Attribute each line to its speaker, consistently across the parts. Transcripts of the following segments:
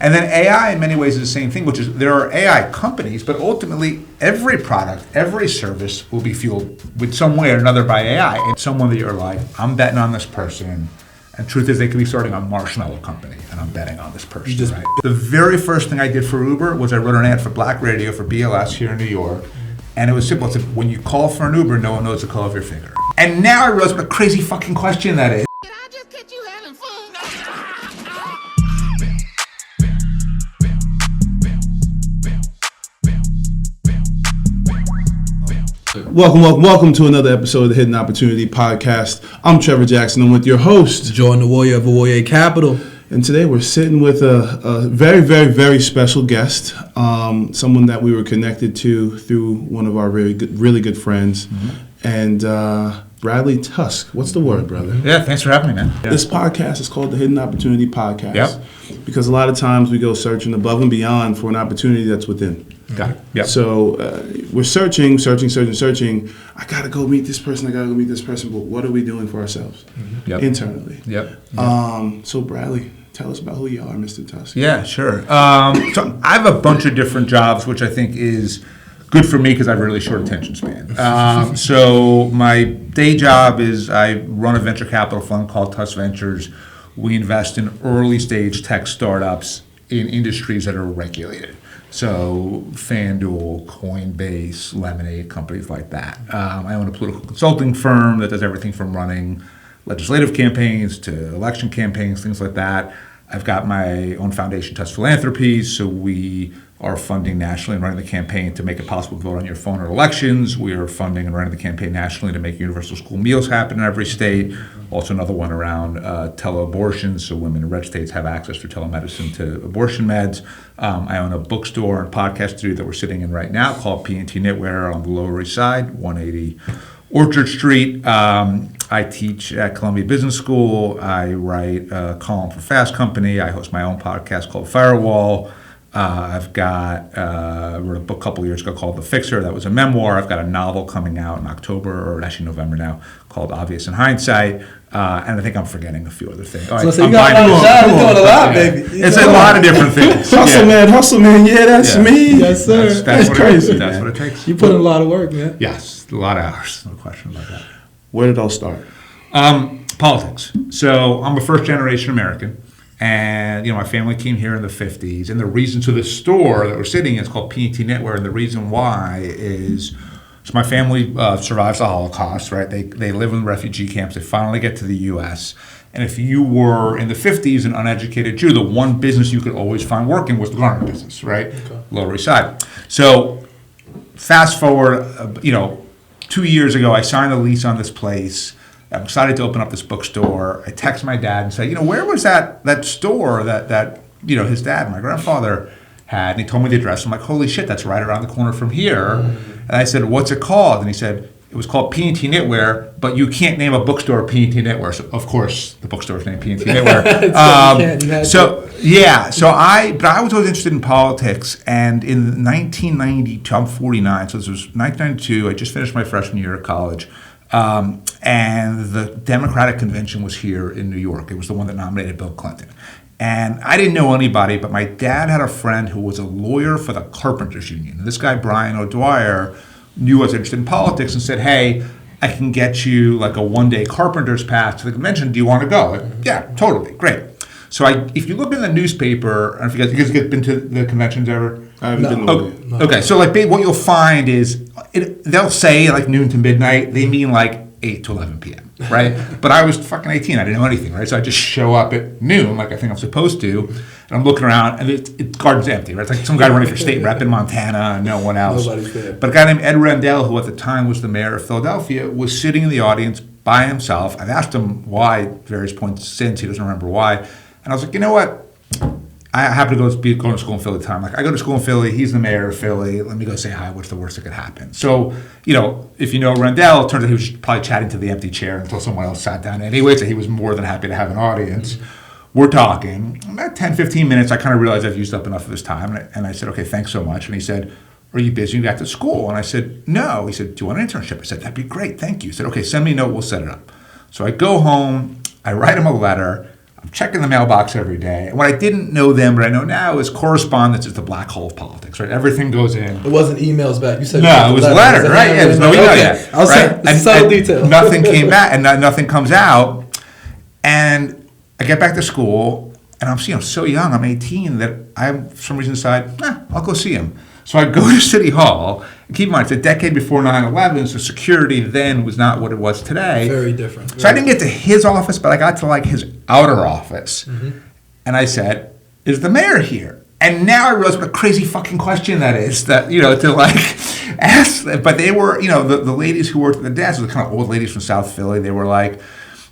Speaker 1: And then AI in many ways is the same thing, which is there are AI companies, but ultimately every product, every service will be fueled with some way or another by AI. And someone that you're like, I'm betting on this person. And truth is, they could be starting a marshmallow company, and I'm betting on this person, right? The very first thing I did for Uber was I wrote an ad for Black Radio for BLS here in New York. And it was simple. It said, when you call for an Uber, no one knows the color of your finger. And now I realize what a crazy fucking question that is.
Speaker 2: Can I just catch you having fun?
Speaker 3: Welcome to another episode of the Hidden Opportunity Podcast. I'm Trevor Jackson. I'm with your host,
Speaker 4: Jordan the Warrior of Warrior Capital.
Speaker 3: And today we're sitting with a very, very, very special guest, someone that we were connected to through one of our really good friends, and Bradley Tusk. What's the word, brother?
Speaker 1: Yeah, thanks for having me, man. Yeah.
Speaker 3: This podcast is called the Hidden Opportunity Podcast.
Speaker 1: Yep.
Speaker 3: Because a lot of times we go searching above and beyond for an opportunity that's within.
Speaker 1: Got it. Yep. So
Speaker 3: we're searching. I got to go meet this person. But what are we doing for ourselves internally?
Speaker 1: Yep.
Speaker 3: So Bradley, tell us about who you are, Mr. Tusk.
Speaker 1: Yeah, sure. So I have a bunch of different jobs, which I think is good for me because I have a really short attention span. So my day job is I run a venture capital fund called Tusk Ventures. We invest in early stage tech startups in industries that are regulated. So FanDuel, Coinbase, Lemonade, companies like that. I own a political consulting firm that does everything from running legislative campaigns to election campaigns, things like that. I've got my own foundation, Tusk Philanthropies, so we are funding nationally and running the campaign to make it possible to vote on your phone at elections. We are funding and running the campaign nationally to make universal school meals happen in every state. Also another one around teleabortion, so women in red states have access through telemedicine to abortion meds. I own a bookstore and podcast studio that we're sitting in right now called P&T Knitwear on the Lower East Side, 180 Orchard Street. I teach at Columbia Business School. I write a column for Fast Company. I host my own podcast called Firewall. I've got wrote a book a couple of years ago called The Fixer. That was a memoir. I've got a novel coming out in October, or actually November now, called Obvious in Hindsight. And I think I'm forgetting a few other things.
Speaker 4: So you got a lot of jobs. You're doing a lot, baby.
Speaker 1: It's a lot of different things.
Speaker 3: Hustle, man. Yeah, that's me.
Speaker 4: Yes, sir.
Speaker 3: That's crazy.
Speaker 1: That's what it takes.
Speaker 4: You put in a lot of work, man.
Speaker 1: Yes, a lot of hours. No question about that.
Speaker 3: Where did it all start?
Speaker 1: Politics. So I'm a first-generation American. And, my family came here in the 50s. And the reason to the store that we're sitting in is called P&T Knitwear. And the reason why is, so my family survives the Holocaust, right? They live in refugee camps. They finally get to the U.S. And if you were in the 50s an uneducated Jew, the one business you could always find working was the garment business, right? Okay. Lower East Side. So fast forward, 2 years ago, I signed a lease on this place. I'm excited to open up this bookstore. I text my dad and say, where was that store that his dad, my grandfather, had? And he told me the address. I'm like, holy shit, that's right around the corner from here. And I said, what's it called? And he said, it was called P&T Knitwear, but you can't name a bookstore P&T Knitwear. So of course, the bookstore's named P&T Knitwear. But I was always interested in politics. And in 1992, I'm 49, so this was 1992. I just finished my freshman year of college. And the Democratic convention was here in New York. It was the one that nominated Bill Clinton. And I didn't know anybody, but my dad had a friend who was a lawyer for the Carpenters Union. And this guy, Brian O'Dwyer, knew I was interested in politics and said, hey, I can get you like a one-day carpenter's pass to the convention. Do you want to go? Like, yeah, totally. Great. So if you look in the newspaper, I don't know if you guys have been to the conventions ever?
Speaker 3: I haven't been.
Speaker 1: Okay, so what you'll find is they'll say like noon to midnight. They mean like 8 to 11 p.m., right? But I was fucking 18. I didn't know anything, right? So I just show up at noon like I think I'm supposed to. And I'm looking around and it's garden's empty, right? It's like some guy running for state rep in Montana and no one else.
Speaker 4: Nobody's there.
Speaker 1: But a guy named Ed Rendell, who at the time was the mayor of Philadelphia, was sitting in the audience by himself. I've asked him why at various points since. He doesn't remember why. And I was like, you know what? I happen to go to school in Philly at the time. Like, I go to school in Philly. He's the mayor of Philly. Let me go say hi. What's the worst that could happen? So, if you know Rendell, it turns out he was probably chatting to the empty chair until someone else sat down anyway. So he was more than happy to have an audience. We're talking. About 10, 15 minutes, I kind of realized I've used up enough of his time. And I said, okay, thanks so much. And he said, are you busy? You got to school? And I said, no. He said, do you want an internship? I said, that'd be great. Thank you. He said, okay, send me a note. We'll set it up. So I go home. I write him a letter. I'm checking the mailbox every day. And what I didn't know then, but I know now, is correspondence is the black hole of politics, right? Everything goes in.
Speaker 4: It wasn't emails back. You said
Speaker 1: No, it was letter, right? Yeah, there's no email yet.
Speaker 4: I was
Speaker 1: right?
Speaker 4: subtle detail.
Speaker 1: Nothing came back, and nothing comes out. And I get back to school, and I'm so young. I'm 18 that I, for some reason, decide, I'll go see him. So I go to City Hall. And keep in mind, it's a decade before 9/11, so security then was not what it was today.
Speaker 4: Very different.
Speaker 1: So I didn't get to his office, but I got to like his outer office. And I said, "Is the mayor here?" And now I realize what a crazy fucking question that is. That to like ask. But they were, the ladies who worked at the desk were the kind of old ladies from South Philly. They were like.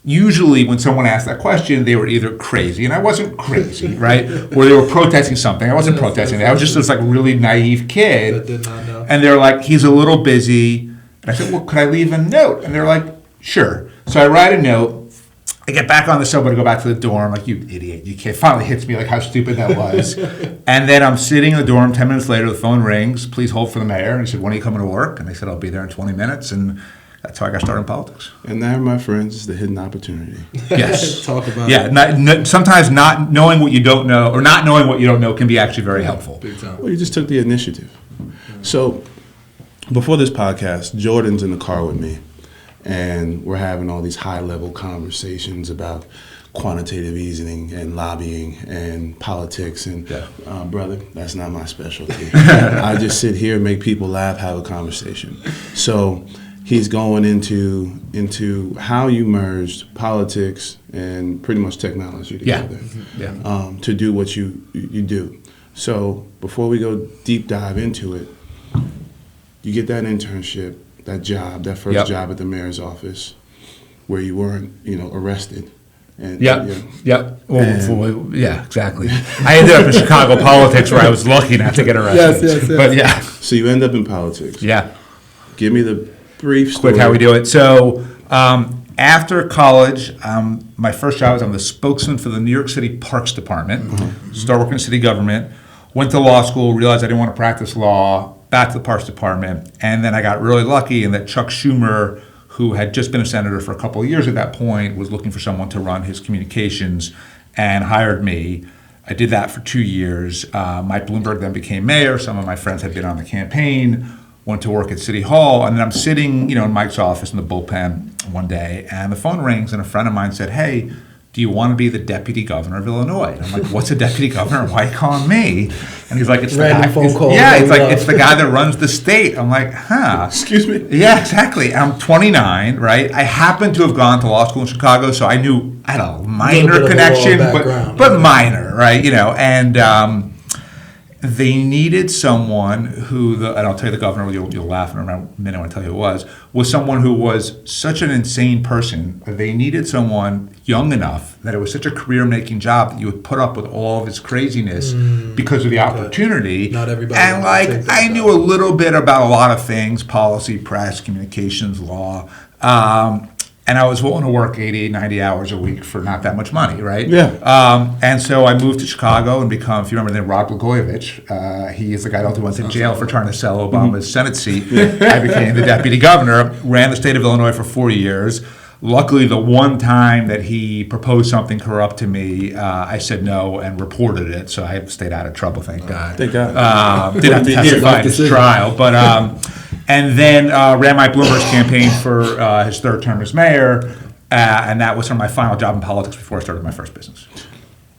Speaker 1: Usually when someone asked that question, they were either crazy, and I wasn't crazy, right? Or they were protesting something. I wasn't protesting. I was just this like really naive kid.
Speaker 4: That did not know.
Speaker 1: And they're like, he's a little busy. And I said, well, could I leave a note? And they're like, sure. So I write a note. I get back on the subway to go back to the dorm. Like, you idiot. You can't. Finally hits me like how stupid that was. And then I'm sitting in the dorm. 10 minutes later, the phone rings. Please hold for the mayor. And he said, when are you coming to work? And I said, I'll be there in 20 minutes. And that's how I got started in politics.
Speaker 3: And that, my friends, is the hidden opportunity.
Speaker 1: Yes.
Speaker 4: Talk about
Speaker 1: it. Sometimes not knowing what you don't know, or not knowing what you don't know, can be actually very helpful.
Speaker 4: Big time.
Speaker 3: Well, you just took the initiative. So, before this podcast, Jordan's in the car with me, and we're having all these high-level conversations about quantitative easing and lobbying and politics. And, brother, that's not my specialty. I just sit here and make people laugh, have a conversation. So, he's going into how you merged politics and pretty much technology together to do what you do. So before we go deep dive into it, you get that internship, that job, that first job at the mayor's office, where you weren't, arrested. And,
Speaker 1: Well, exactly. I ended up in Chicago politics, where I was lucky not to get arrested.
Speaker 4: Yes.
Speaker 1: But yeah.
Speaker 3: So you end up in politics.
Speaker 1: Yeah.
Speaker 3: Give me the brief story.
Speaker 1: Quick how we do it. So after college, my first job was I'm the spokesman for the New York City Parks Department. Started working in city government. Went to law school, realized I didn't want to practice law, back to the Parks Department. And then I got really lucky in that Chuck Schumer, who had just been a senator for a couple of years at that point, was looking for someone to run his communications and hired me. I did that for 2 years. Mike Bloomberg then became mayor. Some of my friends had been on the campaign. Went to work at City Hall, and then I'm sitting, in Mike's office in the bullpen one day, and the phone rings, and a friend of mine said, "Hey, do you want to be the deputy governor of Illinois?" And I'm like, "What's a deputy governor? Why are you calling me?" And he's like, "It's
Speaker 4: Random
Speaker 1: the guy."
Speaker 4: phone call.
Speaker 1: Yeah, it's like it's the guy that runs the state. I'm like, "Huh?
Speaker 3: Excuse me.
Speaker 1: Yeah, exactly." I'm 29, right? I happen to have gone to law school in Chicago, so I knew I had a minor
Speaker 4: bit of a
Speaker 1: connection,
Speaker 4: law background.
Speaker 1: but minor, right? And they needed someone who, and I'll tell you the governor, you'll laugh in a minute when I tell you who it was someone who was such an insane person. They needed someone young enough that it was such a career-making job that you would put up with all of his craziness because of the opportunity.
Speaker 4: Not everybody.
Speaker 1: And
Speaker 4: wants to take that
Speaker 1: I knew a little bit about a lot of things, policy, press, communications, law. And I was willing to work 80, 90 hours a week for not that much money, right?
Speaker 3: Yeah.
Speaker 1: And so I moved to Chicago and become, if you remember the name, Rod Blagojevich. He is the guy who went to jail for trying to sell Obama's Senate seat. I became the deputy governor, ran the state of Illinois for 4 years. Luckily, the one time that he proposed something corrupt to me, I said no and reported it, so I stayed out of trouble, thank God.
Speaker 3: Thank God.
Speaker 1: Didn't have to testify in his trial, but and then ran Mike Bloomberg's campaign for his third term as mayor, and that was sort of my final job in politics before I started my first business.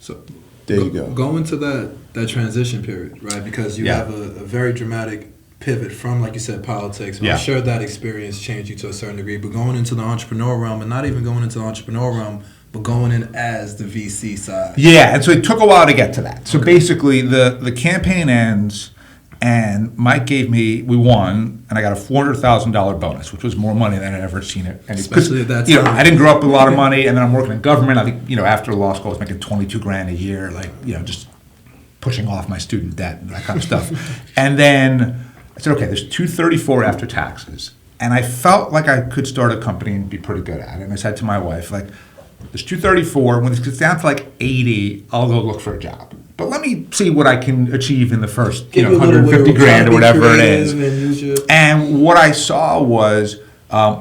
Speaker 4: So
Speaker 3: There you go.
Speaker 4: Go into that transition period, right? Because you have a very dramatic pivot from, like you said, politics. And I'm sure that experience changed you to a certain degree, but going into the entrepreneur realm, and not even going into the entrepreneur realm, but going in as the VC side.
Speaker 1: Yeah, and so it took a while to get to that. So basically, the campaign ends, and Mike we won, and I got a $400,000 bonus, which was more money than I'd ever seen it.
Speaker 4: Especially at that time.
Speaker 1: I didn't grow up with a lot of money, and then I'm working in government. I think, after law school, I was making $22,000 a year, just pushing off my student debt and that kind of stuff. And then I said, okay, there's $234 after taxes. And I felt like I could start a company and be pretty good at it. And I said to my wife, there's $234. When it gets down to 80, I'll go look for a job. But let me see what I can achieve in the first, $150,000 or whatever it is. And what I saw was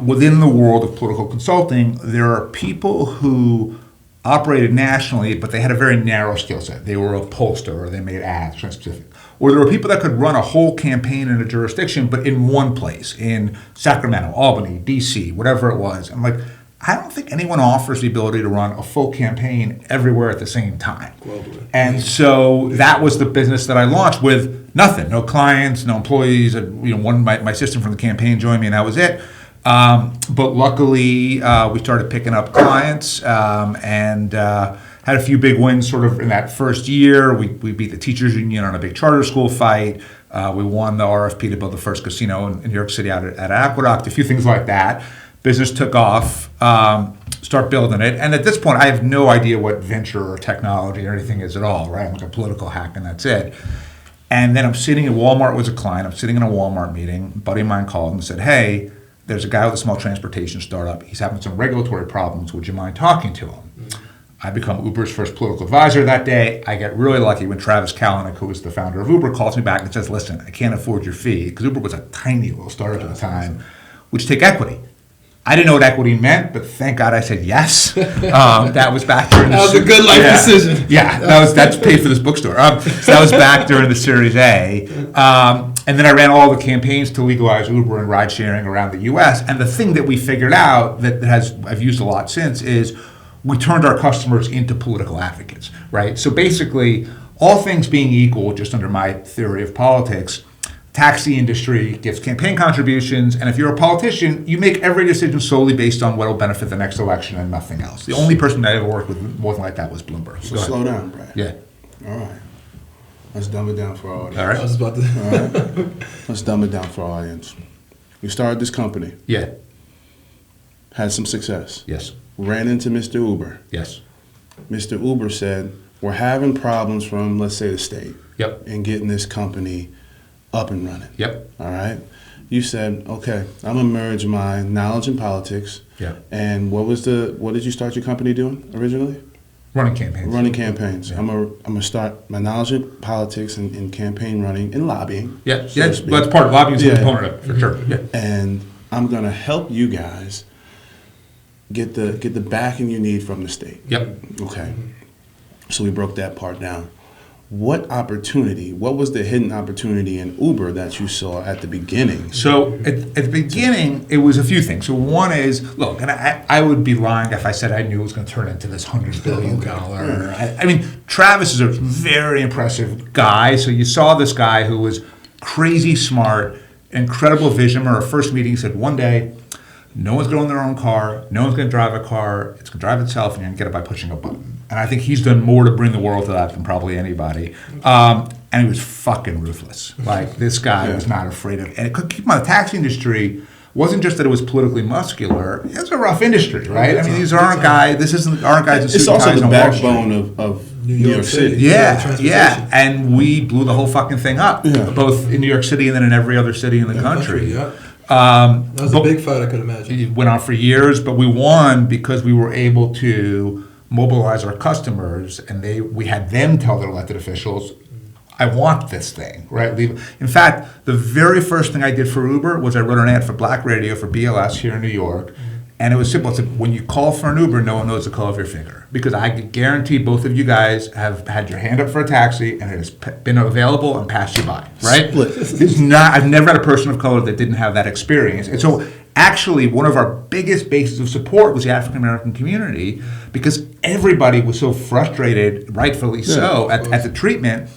Speaker 1: within the world of political consulting, there are people who operated nationally, but they had a very narrow skill set. They were a pollster, or they made ads, something specific. Or there were people that could run a whole campaign in a jurisdiction, but in one place, in Sacramento, Albany, DC, whatever it was. I'm like, I don't think anyone offers the ability to run a full campaign everywhere at the same time.
Speaker 4: Globally.
Speaker 1: And so that was the business that I launched with nothing, no clients, no employees. My assistant from the campaign joined me, and that was it. But luckily, we started picking up clients and had a few big wins sort of in that first year. We beat the teachers union on a big charter school fight. We won the RFP to build the first casino in New York City out at Aqueduct, a few things like that. Business took off, start building it. And at this point, I have no idea what venture or technology or anything is at all, right? I'm like a political hack and that's it. And then I'm sitting at Walmart, was a client. I'm sitting in a Walmart meeting. A buddy of mine called and said, hey, there's a guy with a small transportation startup. He's having some regulatory problems. Would you mind talking to him? I become Uber's first political advisor that day. I get really lucky when Travis Kalanick, who was the founder of Uber, calls me back and says, listen, I can't afford your fee, because Uber was a tiny little startup at the time. Would you take equity? I didn't know what equity meant, but thank God I said yes. That was back during the...
Speaker 4: That was a good life decision.
Speaker 1: Yeah, that's paid for this bookstore. So that was back during the Series A. And then I ran all the campaigns to legalize Uber and ride sharing around the U.S. And the thing that we figured out that I've used a lot since is we turned our customers into political advocates, right? So basically, all things being equal, just under my theory of politics, taxi industry gives campaign contributions, and if you're a politician, you make every decision solely based on what will benefit the next election and nothing else. The only person that I ever worked with more than like that was Bloomberg.
Speaker 3: So slow down, Brad.
Speaker 1: Yeah.
Speaker 3: All right. Let's dumb it down for our audience.
Speaker 1: All right.
Speaker 4: I was about to.
Speaker 3: All right. Let's dumb it down for our audience. We started this company,
Speaker 1: Yeah.
Speaker 3: had some success,
Speaker 1: Yes.
Speaker 3: ran into Mr. Uber.
Speaker 1: Yes.
Speaker 3: Mr. Uber said, we're having problems from, let's say, the state
Speaker 1: Yep.
Speaker 3: in getting this company up and running.
Speaker 1: Yep.
Speaker 3: All right. You said, okay, I'm gonna merge my knowledge in politics.
Speaker 1: Yeah.
Speaker 3: And what did you start your company doing originally?
Speaker 1: Running campaigns.
Speaker 3: Running campaigns.
Speaker 1: Yeah.
Speaker 3: I'm gonna start my knowledge in politics and campaign running and lobbying.
Speaker 1: Yeah.
Speaker 3: so
Speaker 1: Yeah.
Speaker 3: to speak.
Speaker 1: That's part of lobbying is a
Speaker 3: Yeah.
Speaker 1: component of it, for sure. Yeah.
Speaker 3: And I'm gonna help you guys get the backing you need from the state.
Speaker 1: Yep.
Speaker 3: Okay. So we broke that part down. What was the hidden opportunity in Uber that you saw at the beginning?
Speaker 1: So at the beginning, it was a few things. So one is, look, and I would be lying if I said I knew it was going to turn into this $100 billion. I mean, Travis is a very impressive guy. So you saw this guy who was crazy smart, incredible vision. Our first meeting, he said, one day, no one's going to own their own car. No one's going to drive a car. It's going to drive itself, and you're going to get it by pushing a button. And I think he's done more to bring the world to that than probably anybody. And he was fucking ruthless. Like, this guy was not afraid of... And keep in mind, the taxi industry wasn't just that it was politically muscular. It's a rough industry, right? I mean, these aren't guys... aren't guys in suit
Speaker 3: It's
Speaker 1: and
Speaker 3: also
Speaker 1: ties
Speaker 3: the
Speaker 1: on Wall Street.
Speaker 3: backbone of New York City.
Speaker 1: Yeah. And we blew the whole fucking thing up, both in New York City and then in every other city in the country.
Speaker 4: Yeah. That was a big fight, I could imagine.
Speaker 1: It went on for years, but we won because we were able to mobilize our customers, and we had them tell their elected officials, I want this thing, right? In fact, the very first thing I did for Uber was I wrote an ad for Black Radio for BLS here in New York, and it was simple. It said, when you call for an Uber, no one knows the color of your finger, because I could guarantee both of you guys have had your hand up for a taxi, and it has been available and passed you by, right? I've never had a person of color that didn't have that experience, and so actually, one of our biggest bases of support was the African American community, because everybody was so frustrated, rightfully so, at the treatment.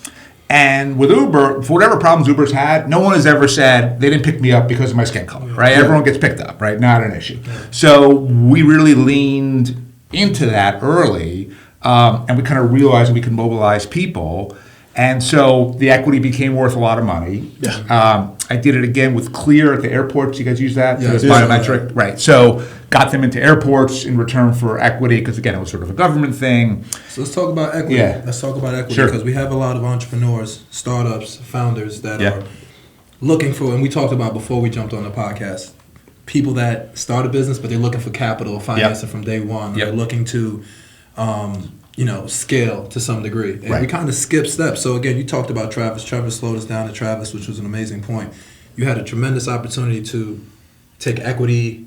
Speaker 1: And with Uber, for whatever problems Uber's had, no one has ever said they didn't pick me up because of my skin color, right? Yeah. Everyone gets picked up, right? Not an issue. Yeah. So we really leaned into that early, and we kind of realized we could mobilize people. And so the equity became worth a lot of money. Yeah. I did it again with Clear at the airports. You guys use that?
Speaker 4: Yeah,
Speaker 1: biometric. Right. So got them into airports in return for equity, because again, it was sort of a government thing.
Speaker 4: So let's talk about equity.
Speaker 1: Yeah.
Speaker 4: Let's talk about equity,
Speaker 1: Sure.
Speaker 4: because we have a lot of entrepreneurs, startups, founders that are looking for, and we talked about before we jumped on the podcast, people that start a business, but they're looking for capital, financing from day one. They're looking to scale to some degree. And we kind of skip steps. So again, you talked about Travis. Trevor slowed us down at Travis, which was an amazing point. You had a tremendous opportunity to take equity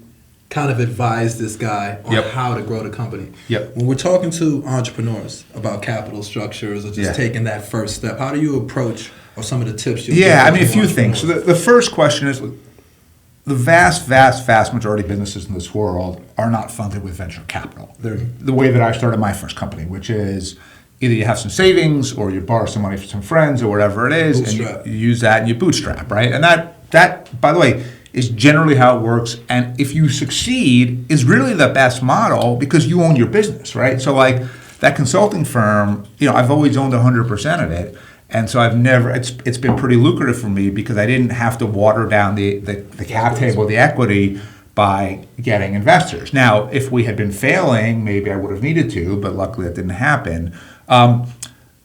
Speaker 4: kind of advise this guy on
Speaker 1: Yep.
Speaker 4: how to grow the company.
Speaker 1: Yep.
Speaker 4: When we're talking to entrepreneurs about capital structures or just taking that first step, how do you approach or some of the tips you
Speaker 1: Yeah, I mean, a few things. So the first question is, the vast majority of businesses in this world are not funded with venture capital. They're the way that I started my first company, which is either you have some savings or you borrow some money from some friends or whatever it is,
Speaker 4: Bootstrap.
Speaker 1: and you use that and you bootstrap, right? And that, by the way, is generally how it works. And if you succeed, is really the best model because you own your business, right? So like that consulting firm, I've always owned 100% of it. And so I've never, it's been pretty lucrative for me because I didn't have to water down the cap table, the equity, by getting investors. Now, if we had been failing, maybe I would have needed to, but luckily that didn't happen.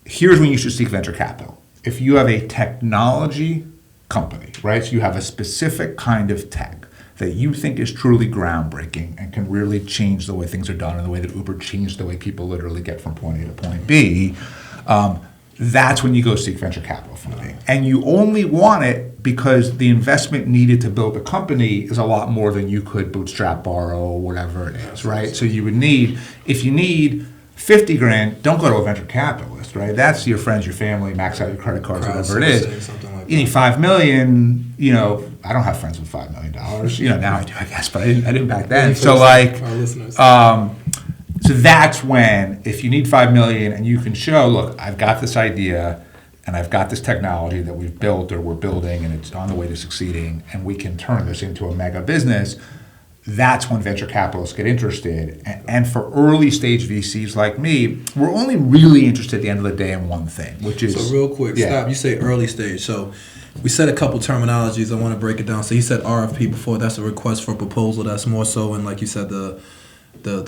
Speaker 1: Here's when you should seek venture capital. If you have a technology company, right? So you have a specific kind of tech that you think is truly groundbreaking and can really change the way things are done and the way that Uber changed the way people literally get from point A to point B, that's when you go seek venture capital funding. And you only want it because the investment needed to build a company is a lot more than you could bootstrap, borrow, whatever it is, right? So you would need, if you need 50 grand, don't go to a venture capitalist, right? That's your friends, your family, max out your credit cards, whatever it is. You need $5 million, I don't have friends with $5 million, now I do, I guess, but I didn't back then. So like,
Speaker 4: our listeners.
Speaker 1: so that's when, if you need $5 million and you can show, look, I've got this idea and I've got this technology that we've built or we're building and it's on the way to succeeding and we can turn this into a mega business, that's when venture capitalists get interested. And for early stage VCs like me, we're only really interested at the end of the day in one thing, which is...
Speaker 4: So real quick, stop. You say early stage. So we said a couple terminologies. I want to break it down. So you said RFP before. That's a request for proposal. That's more so in, like you said, the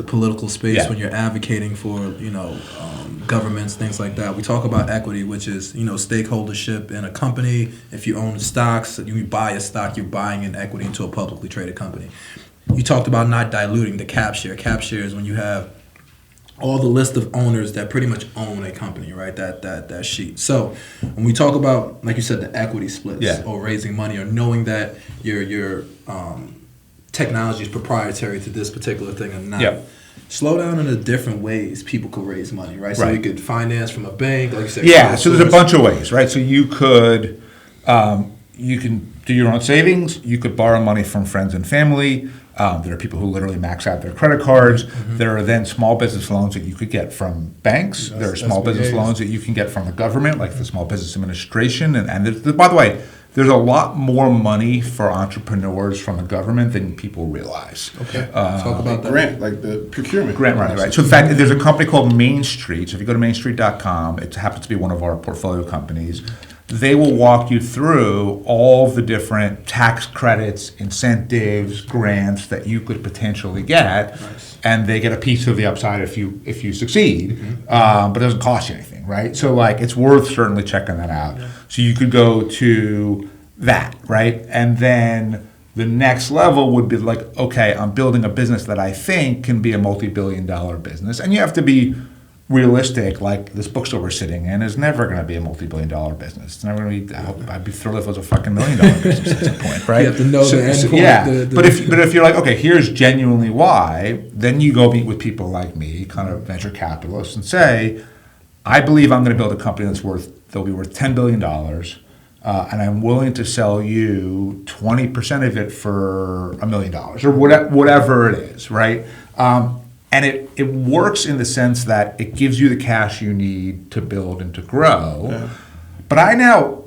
Speaker 4: political space when you're advocating for, governments, things like that. We talk about equity, which is, stakeholdership in a company. If you own stocks, you buy a stock, you're buying an equity into a publicly traded company. You talked about not diluting the cap share. Cap share is when you have all the list of owners that pretty much own a company, right? That sheet. So when we talk about, like you said, the equity splits or raising money or knowing that your technology is proprietary to this particular thing or not. Slow down in the different ways people could raise money, right? So you could finance from a bank, like you said.
Speaker 1: Yeah, so there's a bunch of ways, right? So you could, you can do your own savings. You could borrow money from friends and family. There are people who literally max out their credit cards. There are then small business loans that you could get from banks. There are small business loans that you can get from the government, like the Small Business Administration. And by the way, there's a lot more money for entrepreneurs from the government than people realize.
Speaker 4: Okay, talk about that.
Speaker 3: Grant, like the procurement.
Speaker 1: Grant money, right. So in fact, there's a company called Main Street. So if you go to mainstreet.com, it happens to be one of our portfolio companies. They will walk you through all the different tax credits, incentives, grants that you could potentially get, and they get a piece of the upside if you succeed, but it doesn't cost you anything, right? So like it's worth certainly checking that out. So you could go to that, right? And then the next level would be like, okay, I'm building a business that I think can be a multi-billion-dollar business, and you have to be realistic. Like this bookstore we're sitting in is never going to be a multi-billion-dollar business. It's never going to be. I'd be thrilled if it was a fucking $1 million business at some point, right?
Speaker 4: You have to know the end point.
Speaker 1: Yeah, but if you're like, okay, here's genuinely why, then you go meet with people like me, kind of venture capitalists, and say, I believe I'm going to build a company that'll be worth $10 billion, and I'm willing to sell you 20% of it for $1 million or whatever it is, right? And it works in the sense that it gives you the cash you need to build and to grow. Yeah. But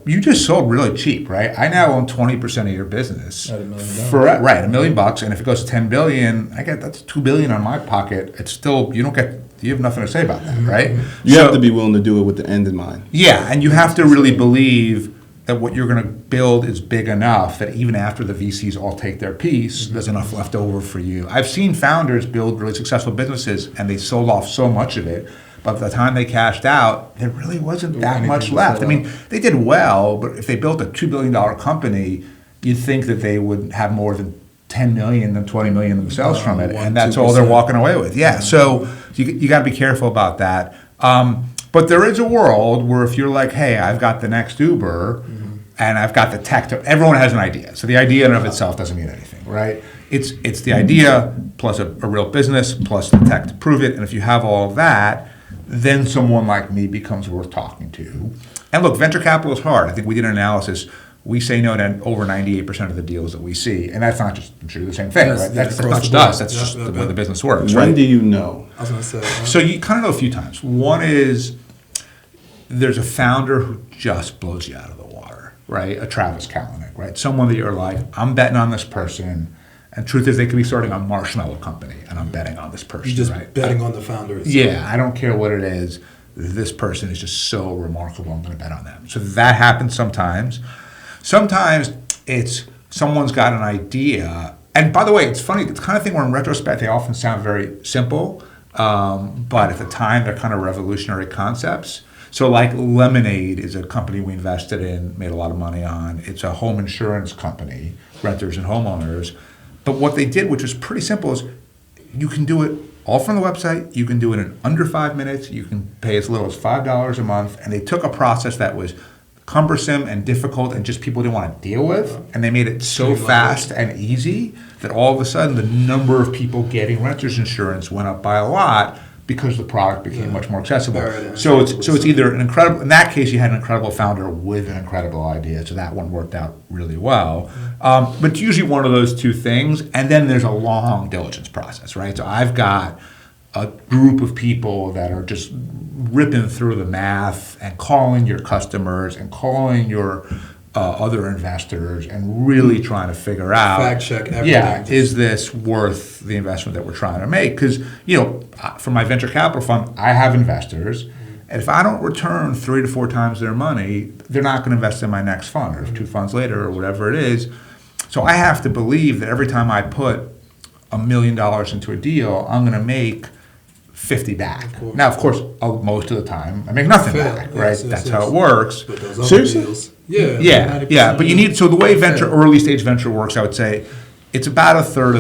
Speaker 1: you just sold really cheap, right? I now own 20% of your business.
Speaker 4: At $1 million.
Speaker 1: $1 million. And if it goes to $10 billion, that's $2 billion on my pocket. It's still, you have nothing to say about that, right?
Speaker 3: You have to be willing to do it with the end in mind.
Speaker 1: Yeah, and you have to really believe that what you're going to build is big enough that even after the VCs all take their piece, there's enough left over for you. I've seen founders build really successful businesses and they sold off so much of it, but by the time they cashed out, there really wasn't that much left. I mean, they did well, but if they built a $2 billion company, you'd think that they would have more than 10 million than 20 million themselves from it, and that's 2%. All they're walking away with. Yeah, so you got to be careful about that. But there is a world where if you're like, hey, I've got the next Uber, and I've got the tech, everyone has an idea. So the idea in and of itself doesn't mean anything, right? It's the idea plus a real business plus the tech to prove it. And if you have all of that, then someone like me becomes worth talking to. And look, venture capital is hard. I think we did an analysis. We say no to over 98% of the deals that we see. And that's not just, I'm sure, the same thing, right? That's not just us. That's just the way the business works,
Speaker 3: When
Speaker 1: right?
Speaker 3: do you know?
Speaker 4: I was going to say.
Speaker 1: So you kind of know a few times. One is there's a founder who just blows you out of the water, right? A Travis Kalanick, right? Someone that you're like, I'm betting on this person. And truth is, they could be starting a marshmallow company, and I'm betting on this person,
Speaker 4: You're just
Speaker 1: right?
Speaker 4: betting on the founder itself.
Speaker 1: Yeah, I don't care what it is. This person is just so remarkable. I'm going to bet on them. So that happens sometimes. Sometimes it's someone's got an idea. And by the way, it's funny. It's the kind of thing where in retrospect, they often sound very simple. But at the time, they're kind of revolutionary concepts. So like Lemonade is a company we invested in, made a lot of money on. It's a home insurance company, renters and homeowners. But what they did, which was pretty simple, is you can do it all from the website. You can do it in under 5 minutes. You can pay as little as $5 a month. And they took a process that was cumbersome and difficult and just people didn't want to deal with. And they made it so fast and easy that all of a sudden the number of people getting renters insurance went up by a lot because the product became much more accessible. So it's either an incredible, in that case you had an incredible founder with an incredible idea, so that one worked out really well. But it's usually one of those two things, and then there's a long diligence process, right? So I've got a group of people that are just ripping through the math and calling your customers and calling your other investors and really trying to figure out,
Speaker 4: fact check everything.
Speaker 1: Yeah, is this worth the investment that we're trying to make? Because, for my venture capital fund, I have investors, and if I don't return 3 to 4 times their money, they're not going to invest in my next fund or 2 funds later or whatever it is. So I have to believe that every time I put $1 million into a deal, I'm going to make 50 back. Now, of course, most of the time, I make nothing back, right? That's how it works.
Speaker 4: But those other
Speaker 3: Seriously?
Speaker 4: deals,
Speaker 1: Yeah. But you need, so the way early stage venture works, I would say, it's about a third.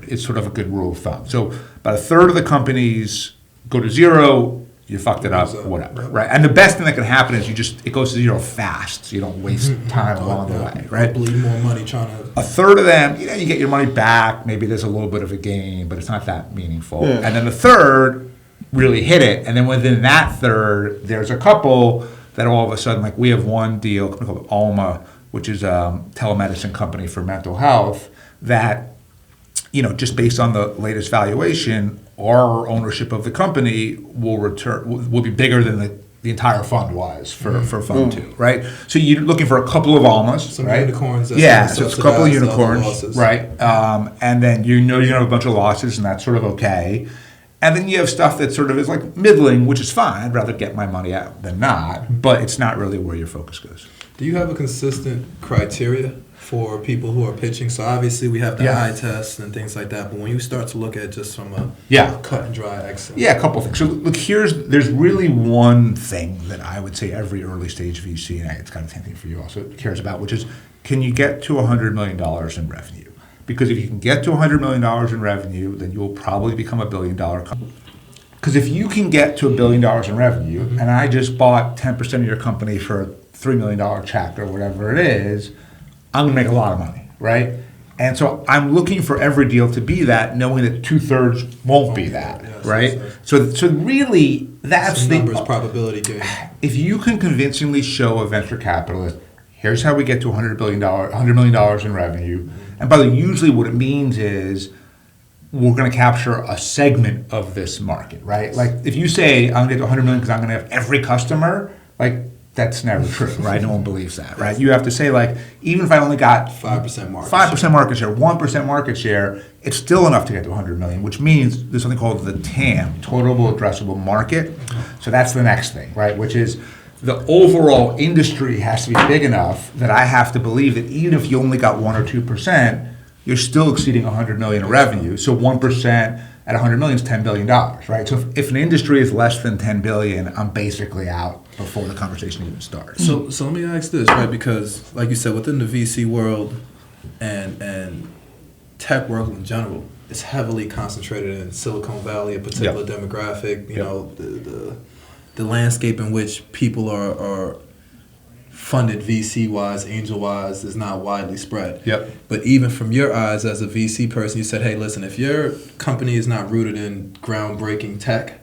Speaker 1: It's sort of a good rule of thumb. So about a third of the companies go to zero, you fucked it up, whatever, right? And the best thing that can happen is it goes to zero fast, so you don't waste time along the way, right?
Speaker 4: Bleed more money trying to.
Speaker 1: A third of them, you get your money back. Maybe there's a little bit of a gain, but it's not that meaningful.
Speaker 3: Yeah.
Speaker 1: And then the third really hit it. And then within that third, there's a couple that all of a sudden, like we have one deal, a company called Alma, which is a telemedicine company for mental health, that, just based on the latest valuation, our ownership of the company will be bigger than the entire fund was for Fund 2, right? So you're looking for a couple of Almas,
Speaker 4: Some
Speaker 1: right?
Speaker 4: unicorns.
Speaker 1: So it's a couple of unicorns,
Speaker 4: losses.
Speaker 1: right? And then you're going to have a bunch of losses, and that's sort of okay. And then you have stuff that sort of is like middling, which is fine. I'd rather get my money out than not, but it's not really where your focus goes.
Speaker 4: Do you have a consistent criteria for people who are pitching? So obviously we have the eye test and things like that, but when you start to look at just from a cut and dry exit.
Speaker 1: Yeah, a couple of things. So look, there's really one thing that I would say every early stage VC, and it's kind of the same thing for you also, cares about, which is, can you get to $100 million in revenue? Because if you can get to $100 million in revenue, then you will probably become $1 billion company. Because if you can get to $1 billion in revenue, and I just bought 10% of your company for a $3 million check or whatever it is, I'm going to make a lot of money, right? And so I'm looking for every deal to be that, knowing that 2/3 won't be that, right? So really, that's
Speaker 4: some
Speaker 1: the
Speaker 4: numbers probability game.
Speaker 1: If you can convincingly show a venture capitalist, here's how we get to $100 million in revenue. And by the way, usually what it means is we're going to capture a segment of this market, right? Like if you say, I'm going to get to 100 million because I'm going to have every customer, like that's never true, right? No one believes that, right? You have to say like, even if I only got
Speaker 4: 5% market
Speaker 1: 5% market share, 1% market share, it's still enough to get to 100 million, which means there's something called the TAM, total addressable market. So that's the next thing, right? Which is the overall industry has to be big enough that I have to believe that even if you only got 1 or 2%, you're still exceeding 100 million in revenue. So 1% at 100 million is $10 billion, right? So if an industry is less than 10 billion, I'm basically out before the conversation even starts.
Speaker 4: So let me ask this, right? Because like you said, within the VC world and tech world in general, it's heavily concentrated in Silicon Valley, a particular demographic, you know, the landscape in which people are funded VC-wise, angel-wise, is not widely spread.
Speaker 1: Yep.
Speaker 4: But even from your eyes as a VC person, you said, hey, listen, if your company is not rooted in groundbreaking tech,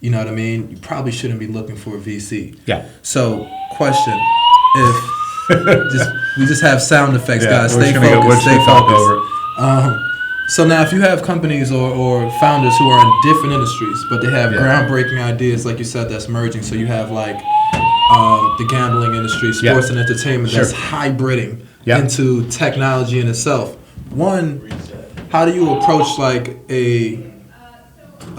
Speaker 4: you know what I mean, you probably shouldn't be looking for a VC.
Speaker 1: Yeah.
Speaker 4: So, question, if we just have sound effects,
Speaker 1: Yeah,
Speaker 4: guys,
Speaker 1: we're
Speaker 4: stay
Speaker 1: just gonna
Speaker 4: focused,
Speaker 1: go-
Speaker 4: stay
Speaker 1: we're just gonna
Speaker 4: focused. So now if you have companies or founders who are in different industries, but they have groundbreaking ideas, like you said, that's merging. So you have like the gambling industry, sports and entertainment, that's hybriding into technology in itself. One, how do you approach like a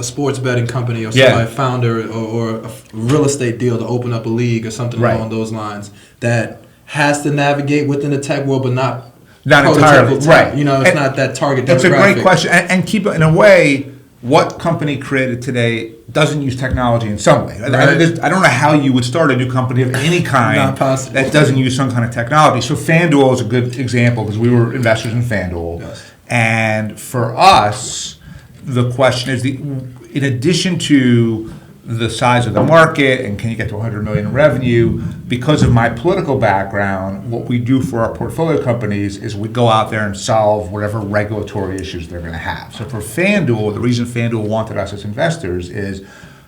Speaker 4: sports betting company or somebody, founder or a real estate deal to open up a league or something along those lines that has to navigate within the tech world but not
Speaker 1: entirely, right?
Speaker 4: You know, it's not that target demographic.
Speaker 1: That's a great question, and keep in a way, what company created today doesn't use technology in some way?
Speaker 4: Right.
Speaker 1: I don't know how you would start a new company of any kind
Speaker 4: Not possible.
Speaker 1: that doesn't use some kind of technology. So FanDuel is a good example because we were investors in FanDuel, and for us, the question is in addition to the size of the market and can you get to 100 million in revenue, because of my political background, what we do for our portfolio companies is we go out there and solve whatever regulatory issues they're going to have. So for FanDuel, the reason FanDuel wanted us as investors is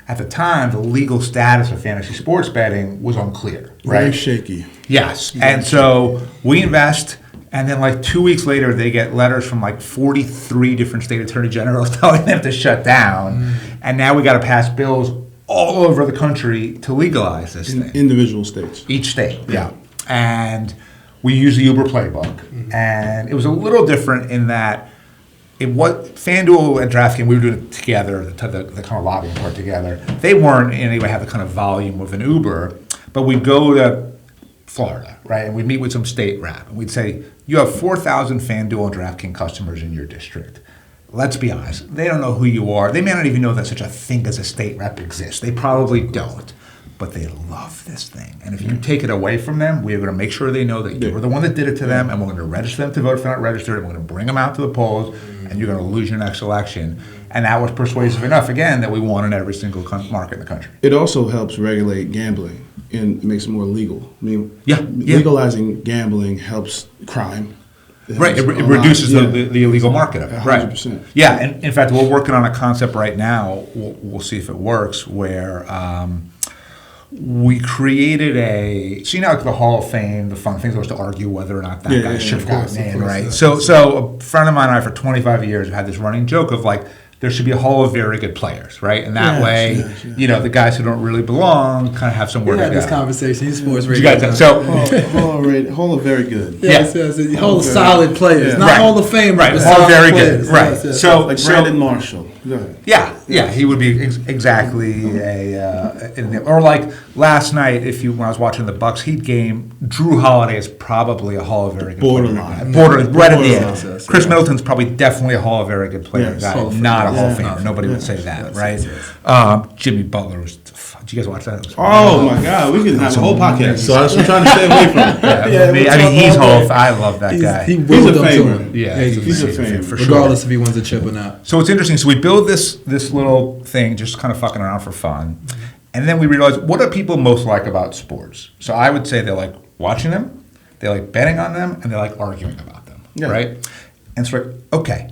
Speaker 1: at the time, the legal status of fantasy sports betting was unclear, right?
Speaker 3: Very shaky.
Speaker 1: Yes. And so we invest, and then like 2 weeks later, they get letters from like 43 different state attorney generals telling them to shut down. And now we got to pass bills all over the country to legalize this thing.
Speaker 3: Individual states.
Speaker 1: Each state, And we use the Uber playbook. And it was a little different in that FanDuel and DraftKings, we were doing it together, the kind of lobbying part together. They weren't in any way have the kind of volume of an Uber, but we'd go to Florida, right? And we'd meet with some state rep. And we'd say, you have 4,000 FanDuel and DraftKings customers in your district. Let's be honest, they don't know who you are. They may not even know that such a thing as a state rep exists. They probably don't, but they love this thing. And if you take it away from them, we're going to make sure they know that you were the one that did it to them, and we're going to register them to vote if they're not registered, and we're going to bring them out to the polls, and you're going to lose your next election. And that was persuasive enough, again, that we won in every single market in the country.
Speaker 3: It also helps regulate gambling and makes it more legal. I mean,
Speaker 1: Yeah.
Speaker 3: legalizing gambling helps crime.
Speaker 1: Right, it reduces the illegal market of it.
Speaker 3: 100%.
Speaker 1: Right. Yeah, and in fact, we're working on a concept right now. We'll see if it works. Where we created so you know, like the Hall of Fame, the fun things was to argue whether or not that guy should have gotten in, right? So a friend of mine and I for 25 years have had this running joke of like, there should be a hall of very good players, right? And that way, you know, the guys who don't really belong kind of have somewhere to go.
Speaker 4: We had this conversation. He's sports
Speaker 1: You
Speaker 4: radio.
Speaker 1: guys, so
Speaker 3: Hall of very good.
Speaker 4: Yes. Hall of solid players, not Hall of Fame,
Speaker 1: right?
Speaker 4: but
Speaker 1: Hall of
Speaker 4: solid
Speaker 1: very
Speaker 4: players.
Speaker 1: good, right?
Speaker 4: Yes.
Speaker 1: So
Speaker 3: Like Brandon Marshall. Go ahead.
Speaker 1: Yeah, he would be exactly or like last night, when I was watching the Bucks Heat game, Drew Holiday is probably a Hall of very good
Speaker 3: Borderline.
Speaker 1: player. Right at the end.
Speaker 4: Yes.
Speaker 1: Chris Middleton's probably definitely a Hall of very good player.
Speaker 3: Yes.
Speaker 1: Guy,
Speaker 4: Hall of
Speaker 1: not a
Speaker 4: Fame.
Speaker 1: Hall of
Speaker 4: Yeah.
Speaker 1: Famer. Nobody would say that, right? Jimmy Butler was. Did you guys watch that?
Speaker 3: Oh my God, we could have a whole podcast. So that's what I'm trying to stay away from.
Speaker 1: I mean, he's Hall of. I love that guy.
Speaker 4: He's
Speaker 3: He's a
Speaker 4: up to
Speaker 3: famer.
Speaker 4: him.
Speaker 1: Yeah,
Speaker 3: he's a famer.
Speaker 1: for sure.
Speaker 4: Regardless if he wins a chip or not.
Speaker 1: So it's interesting. So we build this little thing, just kind of fucking around for fun, and then we realize, what do people most like about sports? So I would say they like watching them, they like betting on them, and they like arguing about them, right? And so like, okay,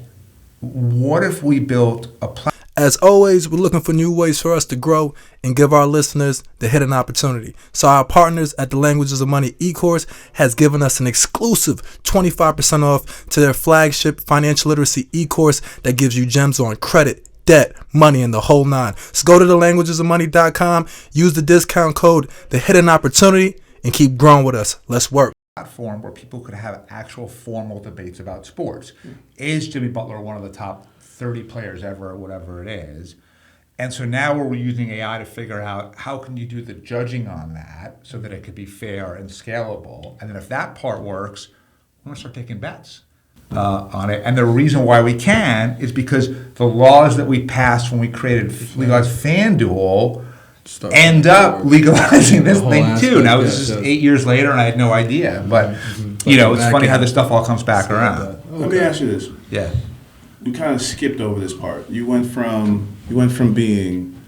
Speaker 1: what if we built a platform?
Speaker 2: As always, we're looking for new ways for us to grow and give our listeners the hidden opportunity. So our partners at the Languages of Money e-course has given us an exclusive 25% off to their flagship financial literacy e-course that gives you gems on credit, debt, money, and the whole nine. So go to thelanguagesofmoney.com, use the discount code, the hidden opportunity, and keep growing with us. Let's work.
Speaker 1: Platform where people could have actual formal debates about sports. Is Jimmy Butler one of the top 30 players ever, or whatever it is? And so now we're using AI to figure out how can you do the judging on that so that it could be fair and scalable. And then if that part works, we're going to start taking bets on it. And the reason why we can is because the laws that we passed when we legalized FanDuel end up legalizing this thing too. Now this is 8 years later, and I had no idea. But you know, it's funny how this stuff all comes back around.
Speaker 3: Let me ask you this.
Speaker 1: Yeah.
Speaker 3: We kind of skipped over this part. You went from being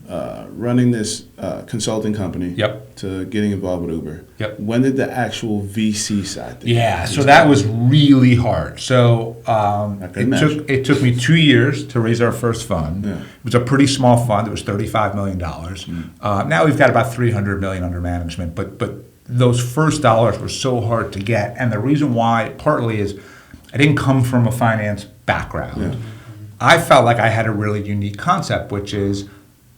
Speaker 3: running this consulting company
Speaker 1: Yep.
Speaker 3: to getting involved with Uber.
Speaker 1: Yep.
Speaker 3: When did the actual VC side thing?
Speaker 1: Yeah, so that was really hard. So
Speaker 3: can imagine.
Speaker 1: it took me 2 years to raise our first fund.
Speaker 3: Yeah.
Speaker 1: It was a pretty small fund. It was $35 million. Now we've got about $300 million under management, but those first dollars were so hard to get. And the reason why, partly, is I didn't come from a finance background.
Speaker 3: Yeah.
Speaker 1: I felt like I had a really unique concept, which is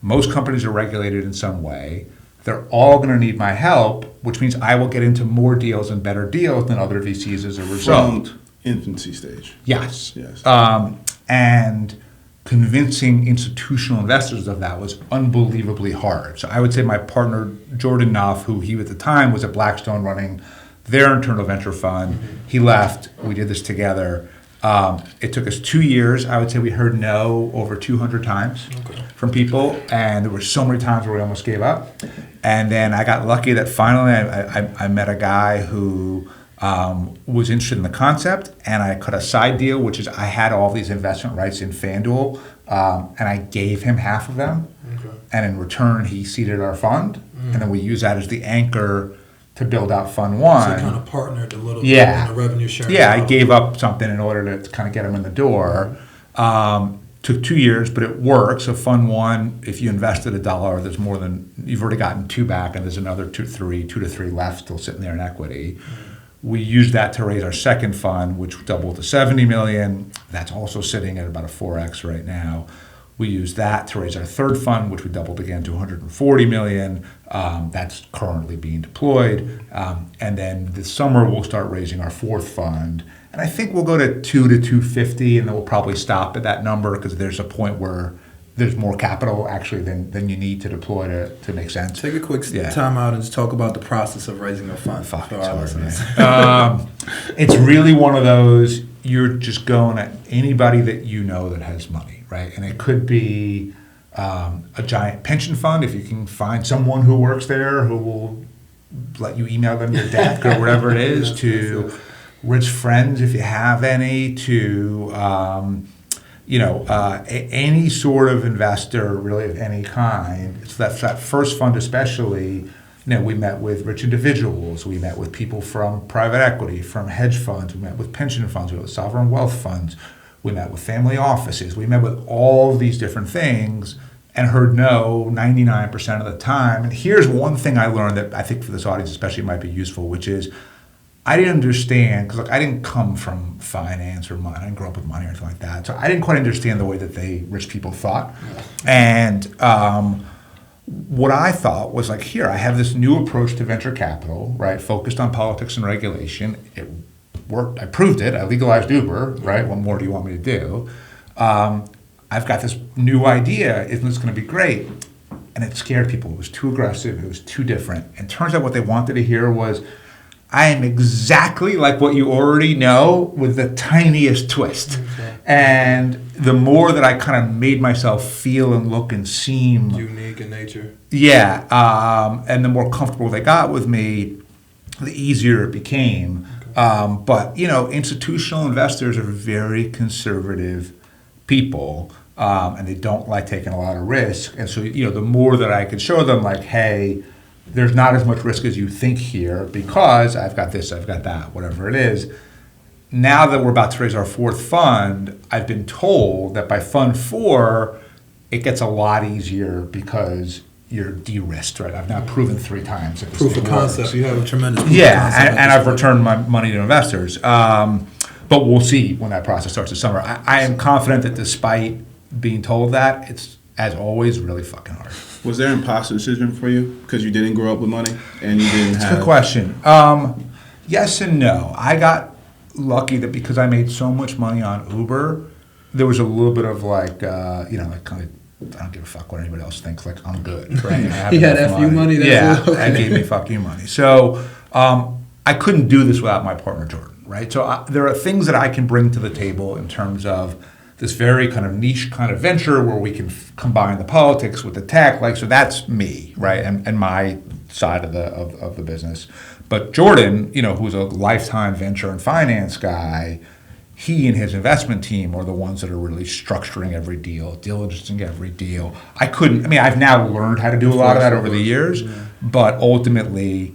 Speaker 1: most companies are regulated in some way. They're all going to need my help, which means I will get into more deals and better deals than other VCs as a result.
Speaker 3: From infancy stage.
Speaker 1: Yes.
Speaker 3: Yes.
Speaker 1: And convincing institutional investors of that was unbelievably hard. So I would say my partner, Jordan Knopf, who he at the time was at Blackstone running their internal venture fund, he left. We did this together. It took us 2 years. I would say we heard no over 200 times from people, and there were so many times where we almost gave up. And then I got lucky that finally I met a guy who was interested in the concept, and I cut a side deal, which is I had all these investment rights in FanDuel, and I gave him half of them. And in return, he seeded our fund, and then we used that as the anchor to build out Fund One.
Speaker 4: So you kind of partnered a little bit
Speaker 1: Yeah.
Speaker 4: in the revenue sharing.
Speaker 1: Yeah, I
Speaker 4: model.
Speaker 1: gave up something in order to kind of get them in the door. Took 2 years, but it worked. So Fund One, if you invested $1, there's more than you've already gotten two back, and there's another two to three left still sitting there in equity. We used that to raise our second fund, which doubled to $70 million. That's also sitting at about a 4x right now. We used that to raise our third fund, which we doubled again to $140 million. That's currently being deployed. And then this summer, we'll start raising our fourth fund. And I think we'll go to 2 to 250, and then we'll probably stop at that number because there's a point where there's more capital actually than you need to deploy to make sense.
Speaker 4: Take a quick
Speaker 1: Yeah.
Speaker 4: time out and just talk about the process of raising a fund
Speaker 1: Fuck,
Speaker 4: for
Speaker 1: it's
Speaker 4: our
Speaker 1: hard,
Speaker 4: listeners.
Speaker 1: man. It's really one of those, you're just going at anybody that you know that has money, right? And it could be a giant pension fund, if you can find someone who works there who will let you email them your deck or whatever it is, to rich friends if you have any, to any sort of investor really of any kind. So that first fund especially, we met with rich individuals, we met with people from private equity, from hedge funds, we met with pension funds, we met with sovereign wealth funds, we met with family offices, we met with all of these different things and heard no 99% of the time. And here's one thing I learned that I think for this audience especially might be useful, which is I didn't understand, because I didn't come from finance or money. I didn't grow up with money or anything like that. So I didn't quite understand the way that rich people thought. And what I thought was like, here, I have this new approach to venture capital, right, focused on politics and regulation. It worked. I proved it. I legalized Uber, right? What more do you want me to do? I've got this new idea. Isn't this going to be great? And it scared people. It was too aggressive. It was too different. And turns out what they wanted to hear was, I am exactly like what you already know with the tiniest twist. Okay. And the more that I kind of made myself feel and look and seem
Speaker 4: unique in nature.
Speaker 1: Yeah. And the more comfortable they got with me, the easier it became. Okay. But, institutional investors are very conservative people, and they don't like taking a lot of risk. And so, the more that I could show them, like, hey, there's not as much risk as you think here because I've got this, I've got that, whatever it is. Now that we're about to raise our fourth fund, I've been told that by Fund 4, it gets a lot easier because you're de-risked, right? I've now proven 3 times that this
Speaker 4: proof of
Speaker 1: thing
Speaker 4: concept.
Speaker 1: works.
Speaker 4: You have a tremendous proof
Speaker 1: Yeah,
Speaker 4: of concept.
Speaker 1: and I've returned my money to investors. But we'll see when that process starts this summer. I am confident that despite being told that, it's, as always, really fucking hard.
Speaker 3: Was there an imposter decision for you because you didn't grow up with money and you didn't
Speaker 1: That's
Speaker 3: have?
Speaker 1: a good question. Yes and no. I got lucky that because I made so much money on Uber, there was a little bit of like kind of, I don't give a fuck what anybody else thinks. Like, I'm good, right?
Speaker 4: He had FU money.
Speaker 1: Yeah,
Speaker 4: okay.
Speaker 1: and gave me fuck you money. So I couldn't do this without my partner Jordan, right? So there are things that I can bring to the table in terms of this very kind of niche kind of venture where we can combine the politics with the tech, so that's me, right, and my side of the business. But Jordan, who's a lifetime venture and finance guy, he and his investment team are the ones that are really structuring every deal, diligencing every deal. I've now learned how to do a lot of that over the years, but ultimately,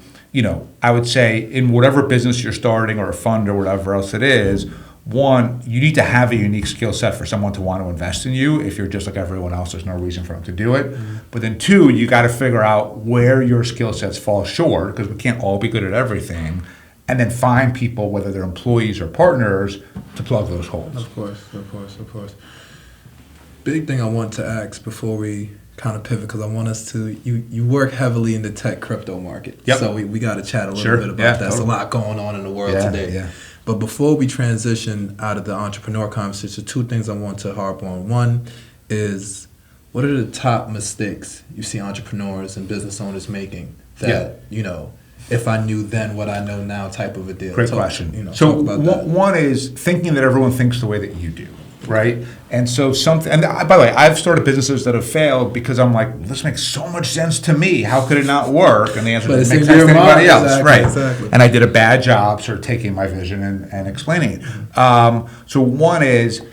Speaker 1: I would say in whatever business you're starting or a fund or whatever else it is, one, you need to have a unique skill set for someone to want to invest in you. If you're just like everyone else, there's no reason for them to do it. But then two, you got to figure out where your skill sets fall short, because we can't all be good at everything. And then find people, whether they're employees or partners, to plug those holes.
Speaker 4: Of course. Big thing I want to ask before we kind of pivot, because I want us to, you work heavily in the tech crypto market.
Speaker 1: Yep.
Speaker 4: So we got to chat a little bit about that. There's a lot going on in the world today.
Speaker 1: Yeah.
Speaker 4: But before we transition out of the entrepreneur conversation, two things I want to harp on. One is, what are the top mistakes you see entrepreneurs and business owners making that, if I knew then what I know now type of a deal?
Speaker 1: Great question.
Speaker 4: Talk about that.
Speaker 1: One is thinking that everyone thinks the way that you do, right? And so and by the way, I've started businesses that have failed because I'm like, this makes so much sense to me. How could it not work? And the answer is, it makes sense to anybody else, right?
Speaker 4: Exactly.
Speaker 1: And I did a bad job sort of taking my vision and explaining it. So one is,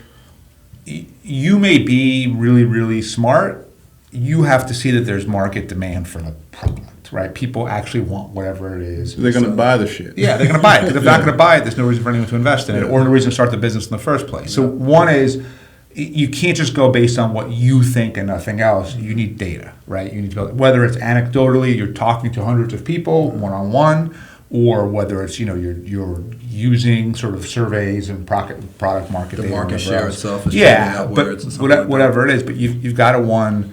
Speaker 1: you may be really, really smart. You have to see that there's market demand for the product. Right, people actually want whatever it is.
Speaker 3: They're going to buy the shit.
Speaker 1: Yeah, they're going to buy it. Because if they're not going to buy it, there's no reason for anyone to invest in it, or no reason to start the business in the first place. So one is, you can't just go based on what you think and nothing else. You need data, right? You need to go, whether it's anecdotally, you're talking to hundreds of people one-on-one, or whether it's you're using sort of surveys and product market
Speaker 4: the
Speaker 1: data.
Speaker 4: Market share itself is
Speaker 1: but whatever it is, but you've got to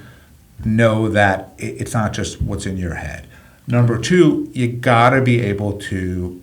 Speaker 1: know that it's not just what's in your head. Number two, you got to be able to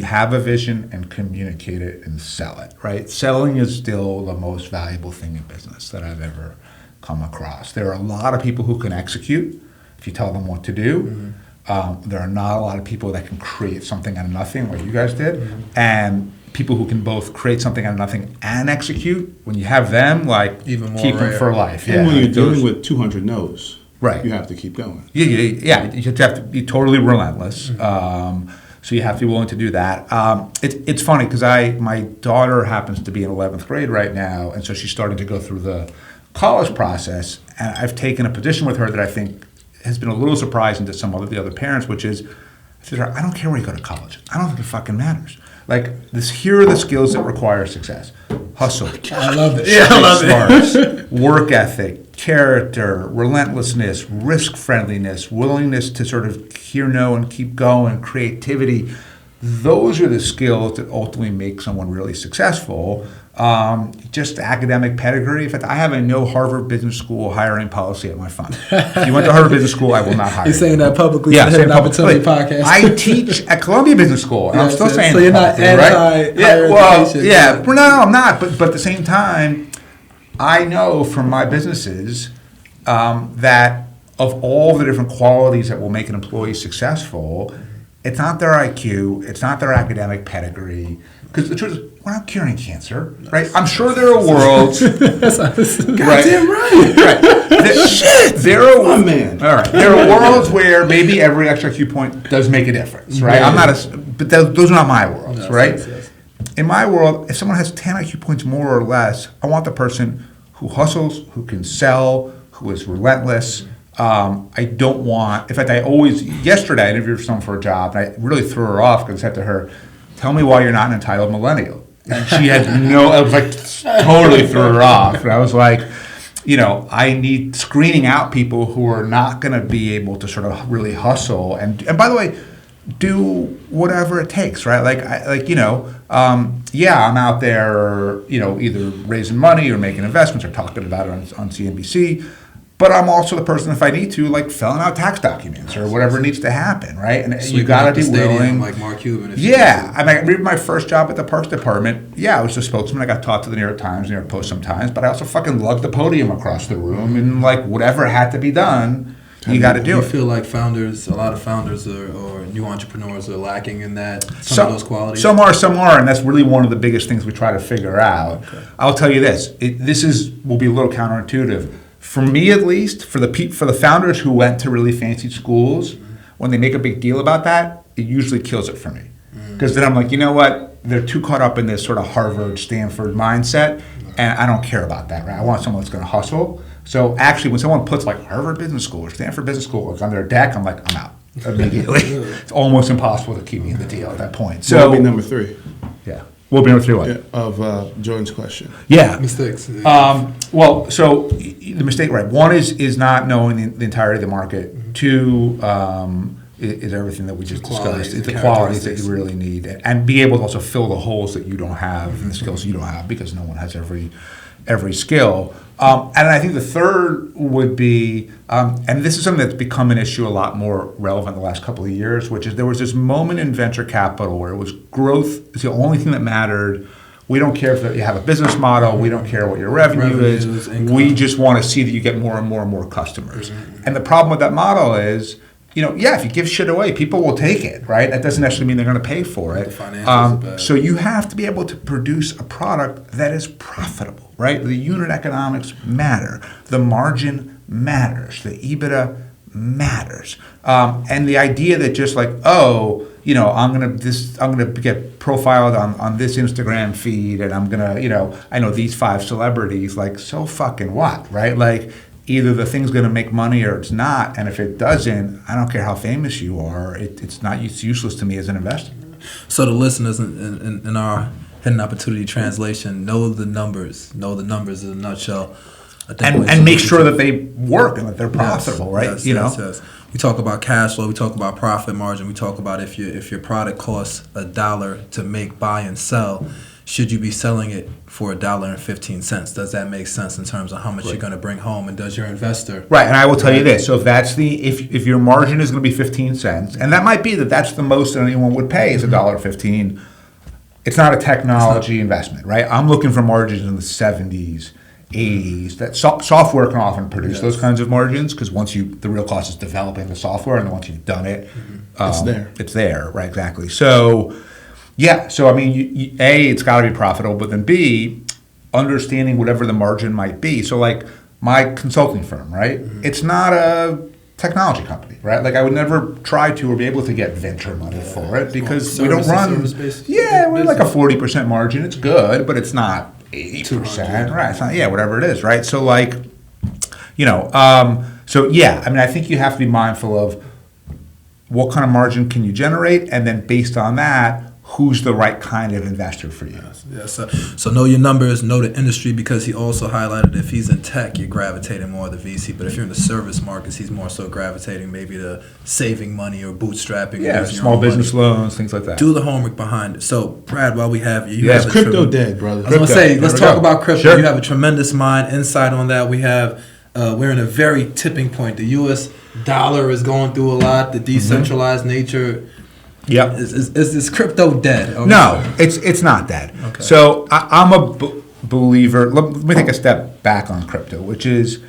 Speaker 1: have a vision and communicate it and sell it, right? Selling is still the most valuable thing in business that I've ever come across. There are a lot of people who can execute if you tell them what to do. There are not a lot of people that can create something out of nothing like you guys did. And people who can both create something out of nothing and execute, when you have them,
Speaker 4: even more
Speaker 1: keep
Speaker 4: rare.
Speaker 1: them for life.
Speaker 3: And when you're dealing with 200 no's,
Speaker 1: right,
Speaker 3: you have to keep going.
Speaker 1: Yeah. You have to be totally relentless. So you have to be willing to do that. It's funny because my daughter happens to be in 11th grade right now, and so she's starting to go through the college process. And I've taken a position with her that I think has been a little surprising to some of the other parents, which is, I said to her, I don't care where you go to college. I don't think it fucking matters. Here are the skills that require success. Hustle.
Speaker 4: I love it.
Speaker 1: Yeah, I love it. Work ethic, character, relentlessness, risk friendliness, willingness to sort of hear no and keep going, creativity. Those are the skills that ultimately make someone really successful. Just academic pedigree. In fact, I have a no Harvard Business School hiring policy at my fund. If you went to Harvard Business School, I will not hire you.
Speaker 4: You're saying that publicly
Speaker 1: on
Speaker 4: the Hidden Opportunity podcast.
Speaker 1: I teach at Columbia Business School, and I'm still saying
Speaker 4: so you're not anti-higher education.
Speaker 1: Yeah, no, I'm not. But at the same time, I know from my businesses that of all the different qualities that will make an employee successful, it's not their IQ, it's not their academic pedigree. Because the truth is, we're not curing cancer, right? I'm sure there are worlds.
Speaker 4: Goddamn
Speaker 1: right.
Speaker 3: Shit!
Speaker 1: There are
Speaker 3: one man.
Speaker 1: All right. There are worlds where maybe every extra IQ point does make a difference, right?
Speaker 3: Yeah.
Speaker 1: But those are not my worlds, right?
Speaker 4: Yes.
Speaker 1: In my world, if someone has 10 IQ points more or less, I want the person who hustles, who can sell, who is relentless. I don't want. In fact, yesterday I interviewed someone for a job, and I really threw her off because I said to her, "Tell me why you're not an entitled millennial." And she had I was like, totally threw her off. And I was like, I need screening out people who are not going to be able to sort of really hustle. And by the way, do whatever it takes, right? I'm out there, either raising money or making investments or talking about it on CNBC. But I'm also the person, if I need to, filling out tax documents or whatever needs to happen, right? And you got to be willing.
Speaker 4: Like Mark Cuban.
Speaker 1: Yeah. I remember my first job at the Parks Department. Yeah, I was the spokesman. I got taught to the New York Times, New York Post sometimes. But I also fucking lugged the podium across the room. And, whatever had to be done, you got to do it.
Speaker 4: You feel like a lot of founders or new entrepreneurs are lacking in that, some of those qualities? Some
Speaker 1: are. And that's really one of the biggest things we try to figure out. Okay. I'll tell you this. Will be a little counterintuitive. For me, at least, for the founders who went to really fancy schools, when they make a big deal about that, it usually kills it for me. because then I'm like, you know what? They're too caught up in this sort of Harvard, Stanford mindset, and I don't care about that, right? I want someone that's going to hustle. So actually, when someone puts like Harvard Business School or Stanford Business School on their deck, I'm like, I'm out immediately. It's almost impossible to keep me in the deal at that point. So
Speaker 3: That'll be number 3
Speaker 1: we'll be number 3 one.
Speaker 3: yeah, of Jordan's question.
Speaker 1: Yeah.
Speaker 4: Mistakes.
Speaker 1: Well, so the mistake, right? One is not knowing the entirety of the market.
Speaker 4: Mm-hmm.
Speaker 1: 2 is everything that we just discussed. It's the qualities that you really need, and be able to also fill the holes that you don't have and the skills you don't have, because no one has every skill. And I think the third would be, and this is something that's become an issue a lot more relevant the last couple of years, which is there was this moment in venture capital where it was growth is the only thing that mattered. We don't care if you have a business model. We don't care what your revenue is. We just want to see that you get more and more and more customers. Mm-hmm. And the problem with that model is, if you give shit away, people will take it, right? That doesn't necessarily mean they're going to pay for it.
Speaker 4: The financials are bad.
Speaker 1: So you have to be able to produce a product that is profitable, right? The unit economics matter. The margin matters. The EBITDA matters. And the idea that just like, I'm gonna get profiled on this Instagram feed, and I'm gonna, I know these 5 celebrities, like, so fucking what, right? Like, either the thing's going to make money or it's not, and if it doesn't, I don't care how famous you are. It's useless to me as an investor.
Speaker 2: So the listeners in our Hidden Opportunity translation know the numbers in a nutshell.
Speaker 1: And make sure that they work and that they're profitable, right?
Speaker 2: Yes. We talk about cash flow. We talk about profit margin. We talk about if your product costs $1 to make, buy, and sell, should you be selling it for $1.15? Does that make sense in terms of how much you're going to bring home, and does your investor?
Speaker 1: Right, and I will tell you this: so if that's if your margin is going to be 15 cents, and that might be that's the most that anyone would pay is $1.15. It's not a technology investment, right? I'm looking for margins in the 70s, 80s. That software can often produce those kinds of margins, because the real cost is developing the software, and then once you've done it, it's there, right? Exactly. So. Yeah, so I mean, A, it's got to be profitable, but then B, understanding whatever the margin might be. So like my consulting firm, right? Mm-hmm. It's not a technology company, right? Like I would never try to or be able to get venture money for it, because we don't run. We're like a 40% margin. It's good, but it's not 80%, right? It's not, whatever it is, right? So like, I mean, I think you have to be mindful of what kind of margin can you generate, and then based on that, who's the right kind of investor for you.
Speaker 2: Yes. So know your numbers, know the industry, because he also highlighted if he's in tech, you're gravitating more to the VC. But if you're in the service markets, he's more so gravitating maybe to saving money or bootstrapping.
Speaker 1: Yeah, small business loans, things like that.
Speaker 2: Do the homework behind it. So, Brad, while we have you,
Speaker 3: have crypto dead, brother.
Speaker 2: I was going to say, let's talk about crypto. Sure. You have a tremendous insight on that. We have, we're in a very tipping point. The U.S. dollar is going through a lot. The decentralized nature.
Speaker 1: Yep.
Speaker 2: Is this crypto dead?
Speaker 1: No, it's not dead. Okay. So I'm a believer. Let me take a step back on crypto, which is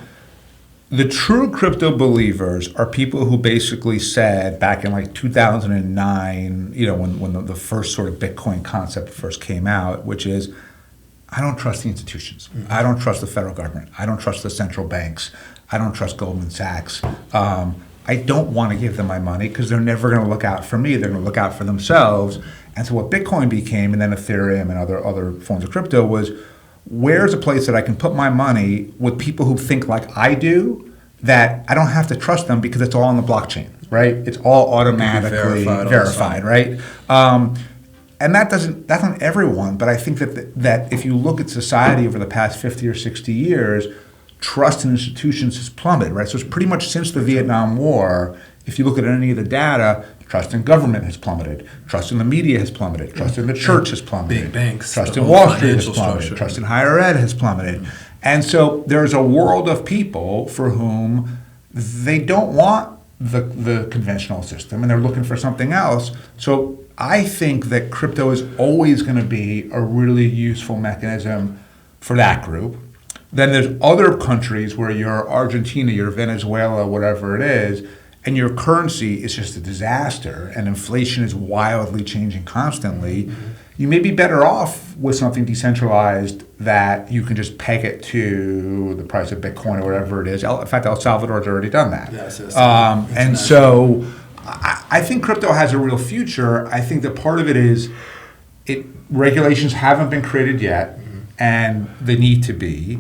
Speaker 1: the true crypto believers are people who basically said back in like 2009, when the first sort of Bitcoin concept first came out, which is, I don't trust the institutions. Mm-hmm. I don't trust the federal government. I don't trust the central banks. I don't trust Goldman Sachs. I don't want to give them my money because they're never going to look out for me. They're going to look out for themselves. And so what Bitcoin became, and then Ethereum and other forms of crypto, was where's a place that I can put my money with people who think like I do, that I don't have to trust them because it's all on the blockchain, right? It's all automatically verified, right? And that's not everyone, but I think that if you look at society over the past 50 or 60 years, trust in institutions has plummeted, right? So it's pretty much since the Vietnam War, if you look at any of the data, trust in government has plummeted, trust in the media has plummeted, trust in the church has plummeted,
Speaker 2: big banks,
Speaker 1: trust in Wall Street has plummeted, trust in higher ed has plummeted. And so there's a world of people for whom they don't want the conventional system and they're looking for something else. So I think that crypto is always going to be a really useful mechanism for that group. Then there's other countries where you're Argentina, you're Venezuela, whatever it is, and your currency is just a disaster and inflation is wildly changing constantly. Mm-hmm. You may be better off with something decentralized that you can just peg it to the price of Bitcoin or whatever it is. In fact, El Salvador's already done that.
Speaker 4: Yes.
Speaker 1: And so I think crypto has a real future. I think that part of it is regulations haven't been created yet, and they need to be.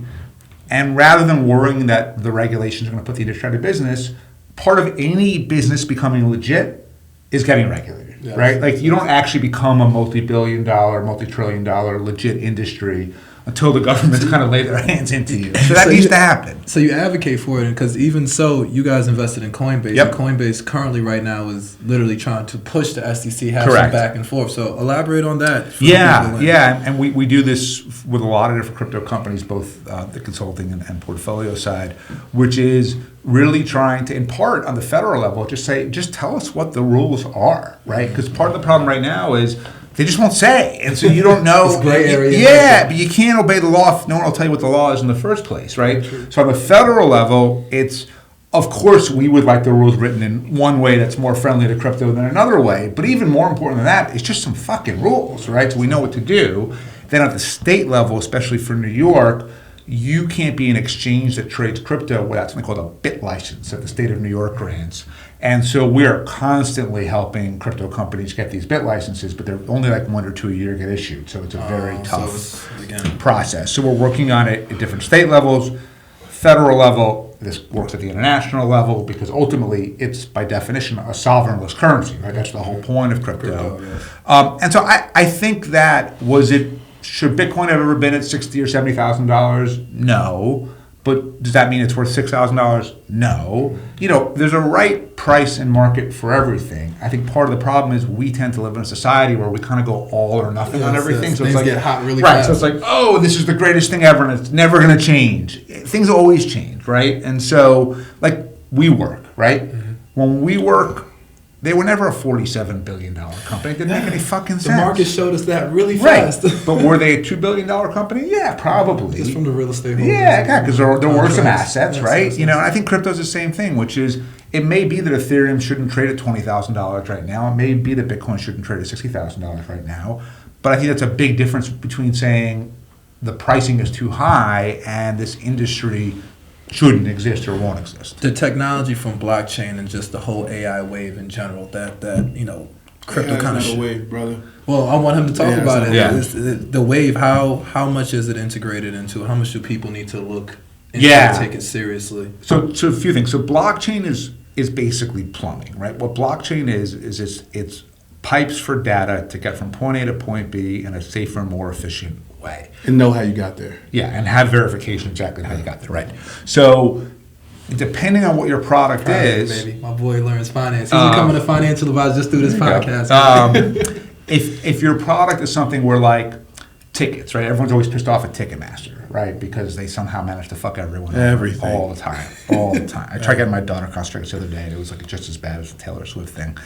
Speaker 1: And rather than worrying that the regulations are going to put the industry out of business, part of any business becoming legit is getting regulated, right? Like you don't actually become a multi-billion-dollar, multi-trillion-dollar legit industry until the government's kind of lay their hands into you. So that needs to happen.
Speaker 4: So you advocate for it, because even so, you guys invested in Coinbase.
Speaker 1: Yep.
Speaker 4: And Coinbase currently right now is literally trying to push the SEC hashing
Speaker 1: Correct.
Speaker 4: back and forth. So elaborate on that.
Speaker 1: Yeah. And we do this with a lot of different crypto companies, both the consulting and portfolio side, which is really trying to, in part on the federal level, just tell us what the rules are, right? Because part of the problem right now is they just won't say, and so you don't know.
Speaker 4: It's gray area.
Speaker 1: Yeah, but you can't obey the law if no one will tell you what the law is in the first place, right?
Speaker 4: True.
Speaker 1: So on the federal level, it's, of course, we would like the rules written in one way that's more friendly to crypto than another way, but even more important than that, it's just some fucking rules, right? So we know what to do. Then at the state level, especially for New York, you can't be an exchange that trades crypto without something called a bit license that the state of New York grants. And so we're constantly helping crypto companies get these bit licenses, but they're only like 1 or 2 a year get issued. So it's a very tough process. So we're working on it at different state levels, federal level. This works at the international level because ultimately it's by definition a sovereignless currency, right? That's the whole point of crypto. And so I think that should Bitcoin have ever been at $60,000 or $70,000? No. But does that mean it's worth $6,000? No. There's a right price and market for everything. I think part of the problem is we tend to live in a society where we kind of go all or nothing on everything. So
Speaker 4: things
Speaker 1: it's like,
Speaker 4: get hot really
Speaker 1: right,
Speaker 4: fast.
Speaker 1: so it's like, oh, this is the greatest thing ever, and it's never going to change. Things always change, right? And so, like, WeWork, right? When WeWork, they were never a $47 billion company. It didn't make any fucking sense.
Speaker 4: The market showed us that really
Speaker 1: Right.
Speaker 4: fast.
Speaker 1: But were they a $2 billion company? Yeah, probably.
Speaker 4: Just from the real estate holders.
Speaker 1: Yeah, because there were some assets, right?
Speaker 4: Yes.
Speaker 1: And I think crypto's the same thing, which is it may be that Ethereum shouldn't trade at $20,000 right now. It may be that Bitcoin shouldn't trade at $60,000 right now. But I think that's a big difference between saying the pricing is too high and this industry shouldn't exist or won't exist.
Speaker 4: The technology from blockchain and just the whole AI wave in general, that crypto kind of
Speaker 3: wave, brother.
Speaker 4: Well, I want him to talk about it.
Speaker 1: Yeah.
Speaker 4: The wave, how much is it integrated into? How much do people need to look into
Speaker 1: Yeah.
Speaker 4: and take it seriously?
Speaker 1: So a few things. So blockchain is basically plumbing, right? What blockchain is it's pipes for data to get from point A to point B in a safer, more efficient way.
Speaker 3: And know how you got there.
Speaker 1: Yeah, and have verification exactly how you got there, right? So depending on what your product is,
Speaker 4: Baby. My boy learns finance. He's becoming a financial advisor just through this podcast.
Speaker 1: if your product is something where like tickets, right? Everyone's always pissed off at Ticketmaster, right? Because they somehow manage to fuck everyone over
Speaker 3: Everything.
Speaker 1: all the time. I tried getting my daughter across tickets the other day, and it was like just as bad as the Taylor Swift thing.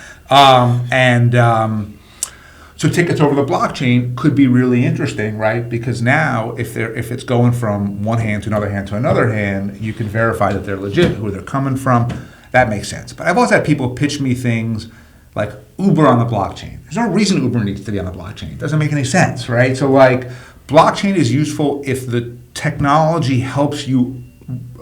Speaker 1: So tickets over the blockchain could be really interesting, right? Because now, if it's going from one hand to another hand to another hand, you can verify that they're legit, who they're coming from. That makes sense. But I've also had people pitch me things like Uber on the blockchain. There's no reason Uber needs to be on the blockchain. It doesn't make any sense, right? So like, blockchain is useful if the technology helps you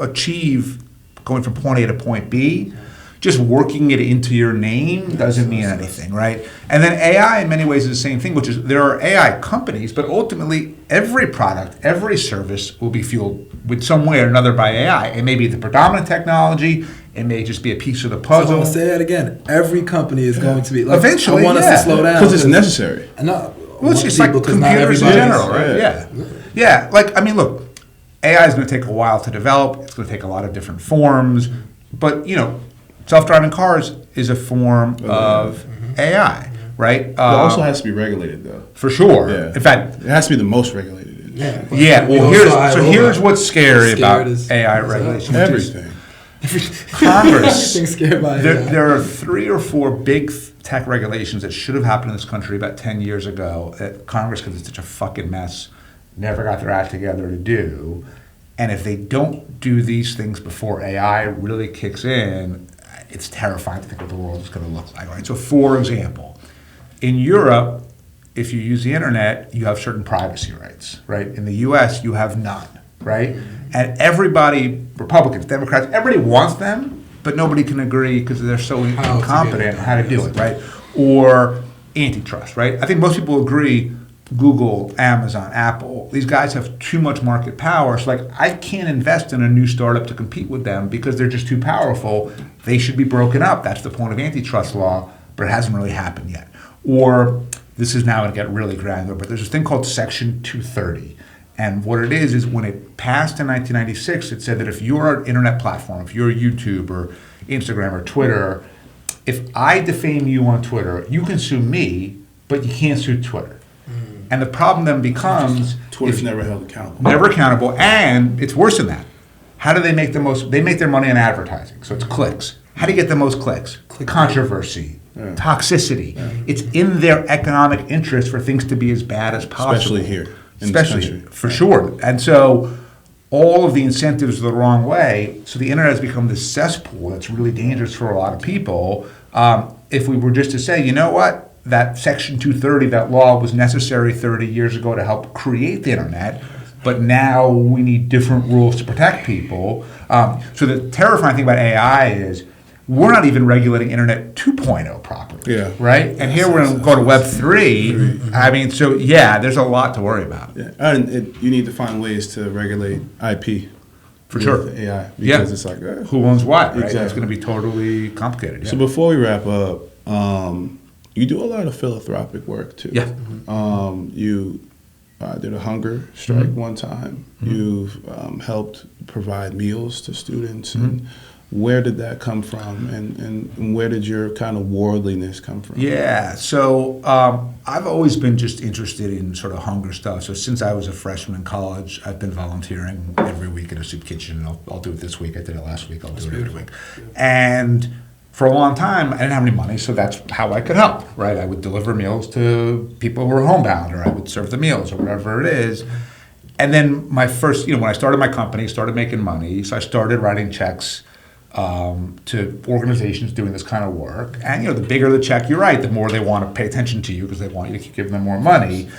Speaker 1: achieve going from point A to point B. Just working it into your name doesn't mean anything, right? And then AI in many ways is the same thing, which is there are AI companies, but ultimately every product, every service will be fueled with some way or another by AI. It may be the predominant technology, it may just be a piece of the
Speaker 4: So I'm
Speaker 1: puzzle.
Speaker 4: going to say that again. Every company is going to be... Like,
Speaker 1: Eventually,
Speaker 4: I want us to slow down.
Speaker 3: Because it's necessary.
Speaker 4: No.
Speaker 1: Well, it's just like computers in general, right? Yeah. Like, I mean, look, AI is going to take a while to develop. It's going to take a lot of different forms. But, self-driving cars is a form of AI, right?
Speaker 3: It also has to be regulated, though.
Speaker 1: For sure.
Speaker 3: Yeah.
Speaker 1: In fact,
Speaker 3: it has to be the most regulated.
Speaker 1: Yeah. Well, here's what's scary about AI regulation.
Speaker 3: Everything.
Speaker 1: Congress.
Speaker 4: Everything's scared by AI.
Speaker 1: There are 3 or 4 big tech regulations that should have happened in this country about 10 years ago that Congress, because it's such a fucking mess, never got their act together to do. And if they don't do these things before AI really kicks in, it's terrifying to think what the world is going to look like. Right? So, for example, in Europe, if you use the internet, you have certain privacy rights. Right? In the U.S., you have none. Right? And everybody, Republicans, Democrats, everybody wants them, but nobody can agree because they're so
Speaker 4: How to get it
Speaker 1: incompetent
Speaker 4: done,
Speaker 1: how to do
Speaker 4: yes.
Speaker 1: it, right? Or antitrust, right? I think most people agree Google, Amazon, Apple, these guys have too much market power. So, like, I can't invest in a new startup to compete with them because they're just too powerful. They should be broken up. That's the point of antitrust law, but it hasn't really happened yet. Or, this is now going to get really granular, but there's this thing called Section 230. And what it is when it passed in 1996, it said that if you're an internet platform, if you're YouTube or Instagram or Twitter, if I defame you on Twitter, you can sue me, but you can't sue Twitter. And the problem then becomes
Speaker 3: Twitter's never held accountable.
Speaker 1: never accountable, and it's worse than that. How do they make the most? They make their money on advertising, so it's clicks. How do you get the most clicks? Controversy, toxicity. It's in their economic interest for things to be as bad as possible.
Speaker 3: Especially here in this
Speaker 1: Especially,
Speaker 3: country.
Speaker 1: for sure. And so all of the incentives are the wrong way, so the internet has become this cesspool that's really dangerous for a lot of people. If we were just to say, you know what? That Section 230, that law was necessary 30 years ago to help create the internet, but now we need different rules to protect people. So the terrifying thing about AI is we're not even regulating Internet 2.0 properly,
Speaker 3: Yeah.
Speaker 1: right? And here we're going to go to Web 3. I mean, so yeah, there's a lot to worry about.
Speaker 3: Yeah, and you need to find ways to regulate IP.
Speaker 1: For
Speaker 3: with
Speaker 1: sure.
Speaker 3: AI,
Speaker 1: Yeah.
Speaker 3: because it's like,
Speaker 1: Who owns what, right?
Speaker 3: Exactly.
Speaker 1: It's going to be totally complicated. Yeah.
Speaker 3: So before we wrap up, you do a lot of philanthropic work too.
Speaker 1: Yeah.
Speaker 3: You did a hunger strike
Speaker 1: Mm-hmm.
Speaker 3: one time. You've helped provide meals to students.
Speaker 1: Mm-hmm.
Speaker 3: And where did that come from? And where did your kind of worldliness come from?
Speaker 1: Yeah, so I've always been just interested in sort of hunger stuff. So since I was a freshman in college, I've been volunteering every week at a soup kitchen. And I'll do it this week. I did it last week. I'll do it every week. And for a long time, I didn't have any money, so that's how I could help, right? I would deliver meals to people who were homebound, or I would serve the meals, or whatever it is. And then my first, when I started my company, started making money, so I started writing checks to organizations doing this kind of work. And the bigger the check, you're right, the more they want to pay attention to you because they want you to keep giving them more money.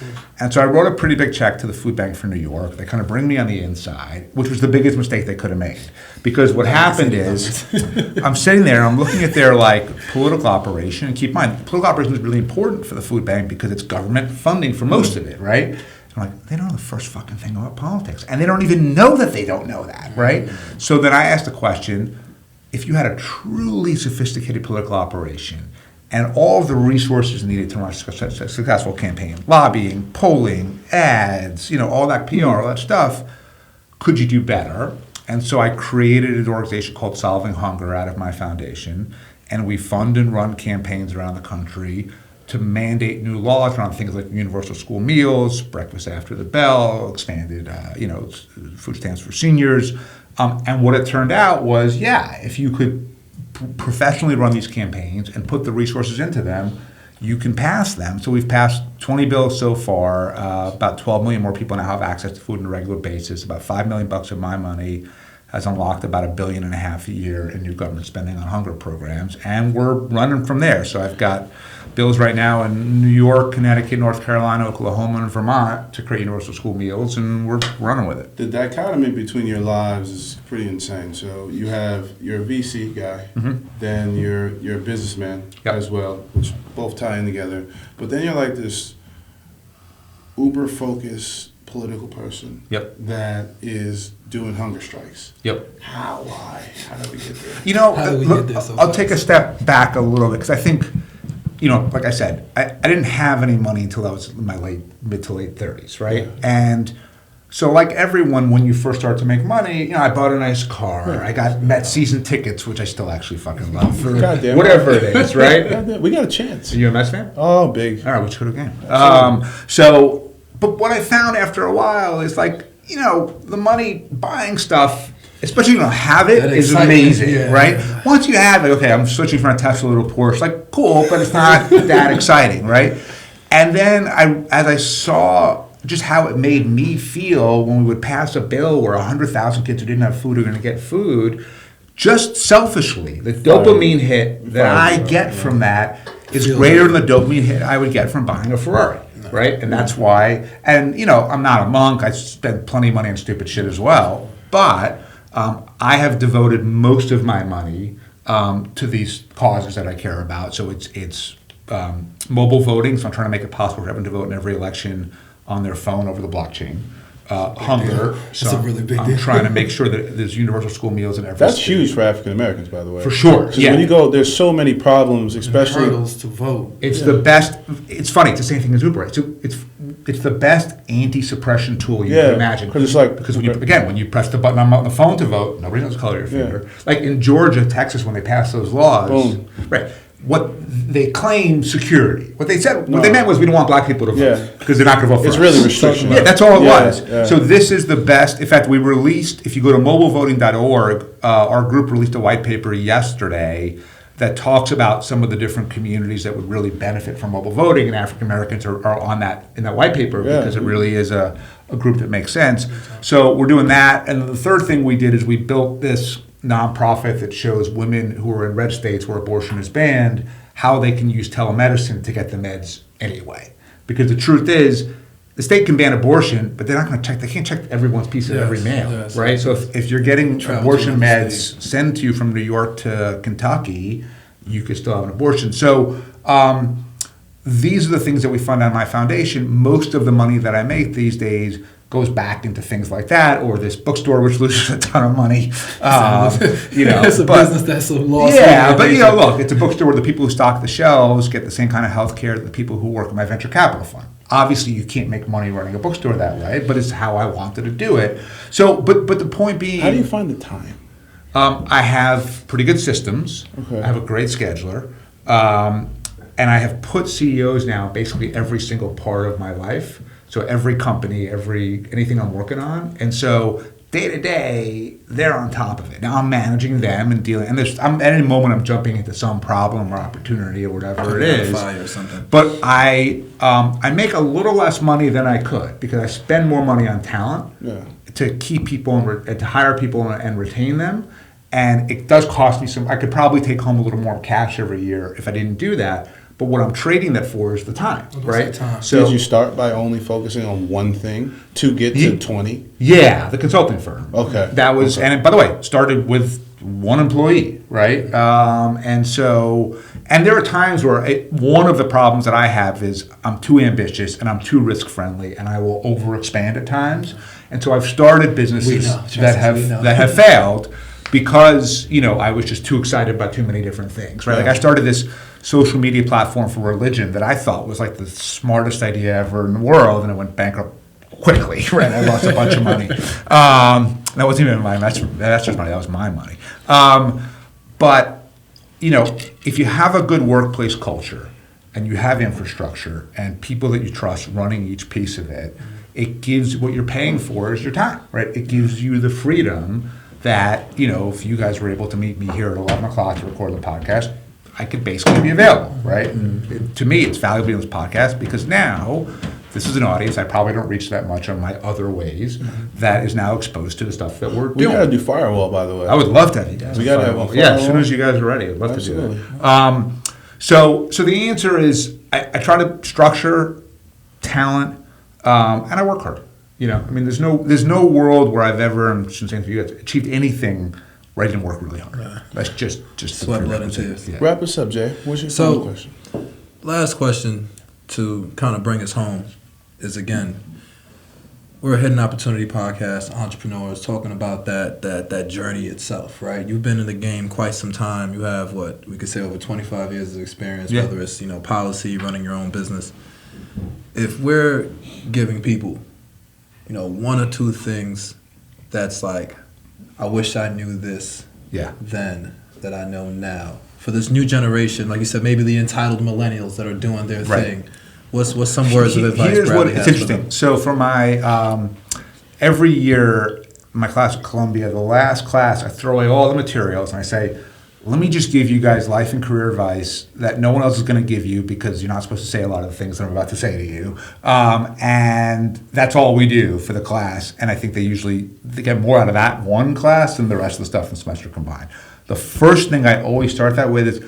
Speaker 1: And so I wrote a pretty big check to the Food Bank for New York. They kind of bring me on the inside, which was the biggest mistake they could have made. Because what happened is, I'm sitting there, I'm looking at their political operation. And keep in mind, political operation is really important for the Food Bank because it's government funding for most of it, right? I'm like, they don't know the first fucking thing about politics. And they don't even know that they don't know that, right? So then I asked the question, if you had a truly sophisticated political operation and all of the resources needed to run a successful campaign, lobbying, polling, ads, all that PR, all that stuff, could you do better? And so I created an organization called Solving Hunger out of my foundation, and we fund and run campaigns around the country to mandate new laws around things like universal school meals, breakfast after the bell, expanded, food stamps for seniors. And what it turned out was, if you could professionally run these campaigns and put the resources into them, you can pass them. So we've passed 20 bills so far. About 12 million more people now have access to food on a regular basis. About $5 million of my money has unlocked about $1.5 billion a year in new government spending on hunger programs. And we're running from there. So I've got bills right now in New York, Connecticut, North Carolina, Oklahoma, and Vermont to create universal school meals, and we're running with it.
Speaker 3: The dichotomy between your lives is pretty insane. So you're a VC guy, then you're a businessman as well, which both tie in together. But then you're like this uber focused political person that is doing hunger strikes. How? Why? How did we get there?
Speaker 4: How did we get there so
Speaker 1: I'll
Speaker 4: fast?
Speaker 1: take a step back a little bit because I think, like I said, I didn't have any money until I was in my mid to late 30s, right?
Speaker 3: Yeah.
Speaker 1: And so like everyone, when you first start to make money, I bought a nice car. I got Met season tickets, which I still actually fucking love. For
Speaker 3: Goddamn
Speaker 1: whatever it is, right?
Speaker 3: Goddamn, we got a chance.
Speaker 1: Are you a Mets fan?
Speaker 3: Oh, big.
Speaker 1: All right, let's go to a game. But what I found after a while is the money buying stuff, especially if you don't have it,
Speaker 4: That
Speaker 1: is
Speaker 4: excitement,
Speaker 1: amazing, right? Once you have it, okay, I'm switching from a Tesla to a Porsche, cool, but it's not that exciting, right? And then as I saw just how it made me feel when we would pass a bill where 100,000 kids who didn't have food are going to get food, just selfishly, the dopamine hit that I get from that is greater than the dopamine hit I would get from buying a Ferrari. Right? And that's why, and I'm not a monk, I spend plenty of money on stupid shit as well, but I have devoted most of my money to these causes that I care about. So it's mobile voting. So I'm trying to make it possible for everyone to vote in every election on their phone over the blockchain. Hunger. So
Speaker 4: That's a really big
Speaker 1: I'm
Speaker 4: deal.
Speaker 1: trying to make sure that there's universal school meals in every
Speaker 3: That's
Speaker 1: state.
Speaker 3: huge for African Americans, by the way.
Speaker 1: For sure.
Speaker 3: 'Cause
Speaker 1: Yeah.
Speaker 3: when you go, there's so many problems, especially.
Speaker 4: hurdles to vote.
Speaker 1: It's the best. It's funny. It's the same thing as Uber. It's the best anti-suppression tool you
Speaker 3: Yeah,
Speaker 1: can imagine.
Speaker 3: 'cause it's like-
Speaker 1: because when you press the button on the phone to vote, nobody knows the color of your
Speaker 3: Yeah.
Speaker 1: finger. Like in Georgia, Texas, when they passed those laws,
Speaker 3: Boom.
Speaker 1: right? What they claimed security. What they said, what they
Speaker 3: No.
Speaker 1: meant was we don't want black people to vote
Speaker 3: Yeah.
Speaker 1: because they're not going to vote for
Speaker 3: It's
Speaker 1: us.
Speaker 3: really restriction.
Speaker 1: Yeah, that's all it
Speaker 3: Yeah,
Speaker 1: was.
Speaker 3: yeah.
Speaker 1: So this is the best. In fact, we released. If you go to mobilevoting.org, our group released a white paper yesterday that talks about some of the different communities that would really benefit from mobile voting, and African Americans are on that in that white paper
Speaker 3: Yeah.
Speaker 1: because it really is a group that makes sense. So we're doing that, and the third thing we did is we built this nonprofit that shows women who are in red states where abortion is banned how they can use telemedicine to get the meds anyway. Because the truth is, the state can ban abortion, but they're not going to check. They can't check everyone's piece of
Speaker 4: Yes,
Speaker 1: every mail,
Speaker 4: yes.
Speaker 1: right? So if you're getting
Speaker 4: Travel
Speaker 1: abortion
Speaker 4: to another
Speaker 1: meds sent to you from New York to Kentucky, you could still have an abortion. So these are the things that we fund on my foundation. Most of the money that I make these days goes back into things like that, or this bookstore which loses a ton of money.
Speaker 4: It's a business that's a loss.
Speaker 1: Yeah, but look, it's a bookstore where the people who stock the shelves get the same kind of health care that the people who work in my venture capital fund. Obviously, you can't make money running a bookstore that way, but it's how I wanted to do it. So, but the point being,
Speaker 3: How do you find the time?
Speaker 1: I have pretty good systems.
Speaker 3: Okay.
Speaker 1: I have a great scheduler. And I have put CEOs now in basically every single part of my life. So every company, anything I'm working on. And so day to day, they're on top of it. Now I'm managing them and dealing. And at any moment I'm jumping into some problem or opportunity or whatever it is.
Speaker 4: Fire or something.
Speaker 1: But I make a little less money than I could because I spend more money on talent to keep people and to hire people and retain them. And it does cost me some. I could probably take home a little more cash every year if I didn't do that. But what I'm trading that for is the time, right?
Speaker 4: time?
Speaker 1: So
Speaker 3: Did you start by only focusing on one thing to get to 20?
Speaker 1: yeah, the consulting firm.
Speaker 3: Okay.
Speaker 1: That was,
Speaker 3: Okay.
Speaker 1: and by the way, started with one employee, right? And there are times where one of the problems that I have is I'm too ambitious and I'm too risk friendly, and I will overexpand at times. And so I've started businesses
Speaker 4: We know.
Speaker 1: that
Speaker 4: We know.
Speaker 1: have failed because I was just too excited about too many different things, right? Like I started this social media platform for religion that I thought was like the smartest idea ever in the world, and it went bankrupt quickly, right? I lost a bunch of money. That wasn't even my investor's money, that was my money. But if you have a good workplace culture and you have infrastructure and people that you trust running each piece of it, it gives, what you're paying for is your time, right? It gives you the freedom that, if you guys were able to meet me here at 11 o'clock to record the podcast, I could basically be available, right? And to me, it's valuable in this podcast because now this is an audience I probably don't reach that much on my other ways that is now exposed to the stuff that we're
Speaker 3: We
Speaker 1: doing.
Speaker 3: got to do firewall, by the way.
Speaker 1: I would love to have you guys.
Speaker 3: We gotta have a
Speaker 1: Yeah, as soon
Speaker 3: firewall.
Speaker 1: as you guys are ready, I'd love
Speaker 3: Absolutely.
Speaker 1: to do that. So the answer is I try to structure talent, and I work hard. There's no world where I've ever, and since saying to you guys, achieved anything where I didn't work really hard. That's just
Speaker 4: Sweat,
Speaker 1: the
Speaker 4: blood, and
Speaker 1: prerequisite.
Speaker 4: tears.
Speaker 1: Yeah.
Speaker 3: Wrap us up, Jay. What's your
Speaker 4: So-
Speaker 3: final question?
Speaker 4: Last question to kind of bring us home is, again, we're a Hidden Opportunity podcast, entrepreneurs talking about that journey itself, right? You've been in the game quite some time. You have what we could say over 25 years of experience,
Speaker 1: Yeah.
Speaker 4: whether it's policy, running your own business. If we're giving people, one or two things that's like, I wish I knew this
Speaker 1: Yeah.
Speaker 4: then that I know now. For this new generation, like you said, maybe the entitled millennials that are doing their
Speaker 1: Right.
Speaker 4: thing. What's some words of advice
Speaker 1: Here's
Speaker 4: Bradley
Speaker 1: it's
Speaker 4: has for
Speaker 1: interesting.
Speaker 4: them?
Speaker 1: So for my every year, my class at Columbia, the last class, I throw away all the materials and I say, let me just give you guys life and career advice that no one else is going to give you because you're not supposed to say a lot of the things that I'm about to say to you. And that's all we do for the class. And I think they get more out of that one class than the rest of the stuff in the semester combined. The first thing I always start that with is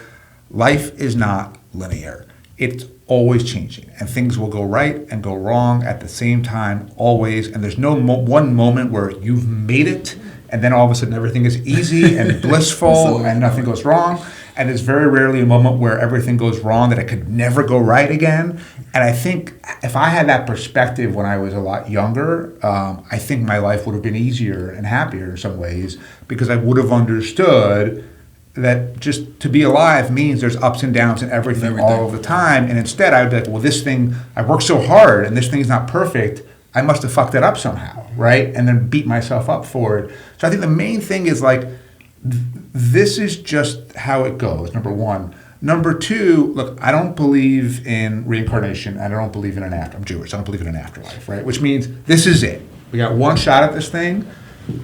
Speaker 1: life is not linear. It's always changing, and things will go right and go wrong at the same time, always. And there's no one moment where you've made it and then all of a sudden everything is easy and blissful and nothing goes wrong. And there's very rarely a moment where everything goes wrong that it could never go right again. And I think if I had that perspective when I was a lot younger, I think my life would have been easier and happier in some ways, because I would have understood that just to be alive means there's ups and downs and everything all of the time. And instead I would be like, well, this thing, I worked so hard and this thing's not perfect. I must have fucked it up somehow, right? And then beat myself up for it. So I think the main thing is like, this is just how it goes, number one. Number two, look, I don't believe in reincarnation, and I don't believe in an afterlife. I'm Jewish, so I don't believe in an afterlife, right? Which means this is it. We got one shot at this thing.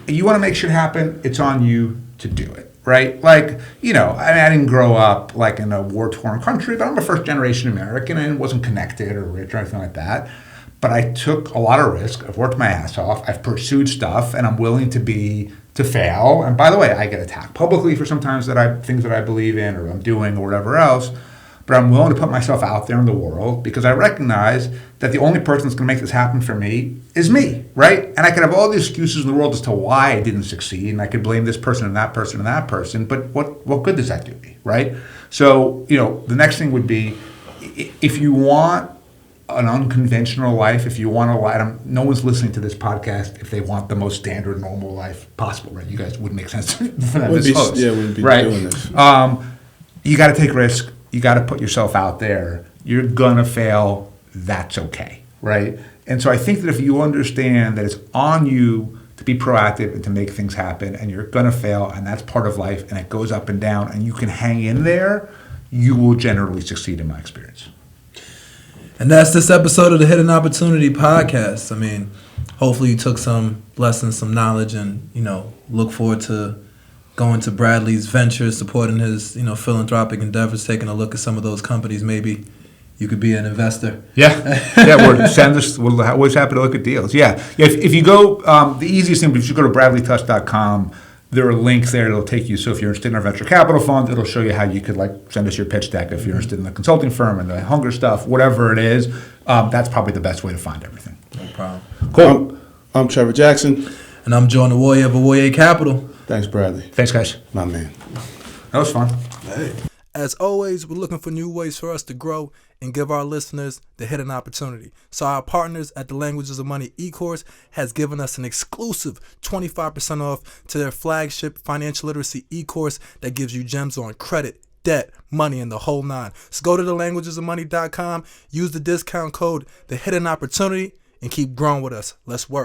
Speaker 1: You want to make shit happen, it's on you to do it, right? Like, you know, I didn't grow up like in a war-torn country, but I'm a first-generation American and wasn't connected or rich or anything like that. But I took a lot of risk. I've worked my ass off. I've pursued stuff, and I'm willing to fail. And by the way, I get attacked publicly for sometimes things that I believe in or I'm doing or whatever else. But I'm willing to put myself out there in the world because I recognize that the only person that's going to make this happen for me is me, right? And I could have all the excuses in the world as to why I didn't succeed, and I could blame this person and that person and that person. But what good does that do me, right? So, you know, the next thing would be, if you want an unconventional life, if you want to lie, no one's listening to this podcast if they want the most standard normal life possible, right? You guys wouldn't make sense for them as hosts,
Speaker 3: wouldn't be
Speaker 1: right?
Speaker 3: doing this.
Speaker 1: You got to take risk. You got to put yourself out there. You're gonna fail. That's okay, right? And so I think that if you understand that it's on you to be proactive and to make things happen, and you're gonna fail, and that's part of life, and it goes up and down, and you can hang in there, you will generally succeed in my experience.
Speaker 2: And that's this episode of the Hidden Opportunity Podcast. I mean, hopefully you took some lessons, some knowledge, and, you know, look forward to going to Bradley's ventures, supporting his, you know, philanthropic endeavors, taking a look at some of those companies. Maybe you could be an investor.
Speaker 1: Yeah, we're always happy to look at deals. Yeah. If you go, the easiest thing, if you go to bradleytusk.com, there are links there that'll take you. So if you're interested in our venture capital fund, it'll show you how you could like send us your pitch deck. If you're interested in the consulting firm and the hunger stuff, whatever it is, that's probably the best way to find everything.
Speaker 2: No problem.
Speaker 1: Cool.
Speaker 3: I'm Trevor Jackson.
Speaker 2: And I'm John the Warrior of Warrior Capital.
Speaker 3: Thanks, Bradley.
Speaker 1: Thanks, guys.
Speaker 3: My man.
Speaker 1: That was fun.
Speaker 3: Hey.
Speaker 2: As always, we're looking for new ways for us to grow and give our listeners the hidden opportunity. So our partners at the Languages of Money e-course has given us an exclusive 25% off to their flagship financial literacy e-course that gives you gems on credit, debt, money, and the whole nine. So go to thelanguagesofmoney.com, use the discount code, the hidden opportunity, and keep growing with us. Let's work.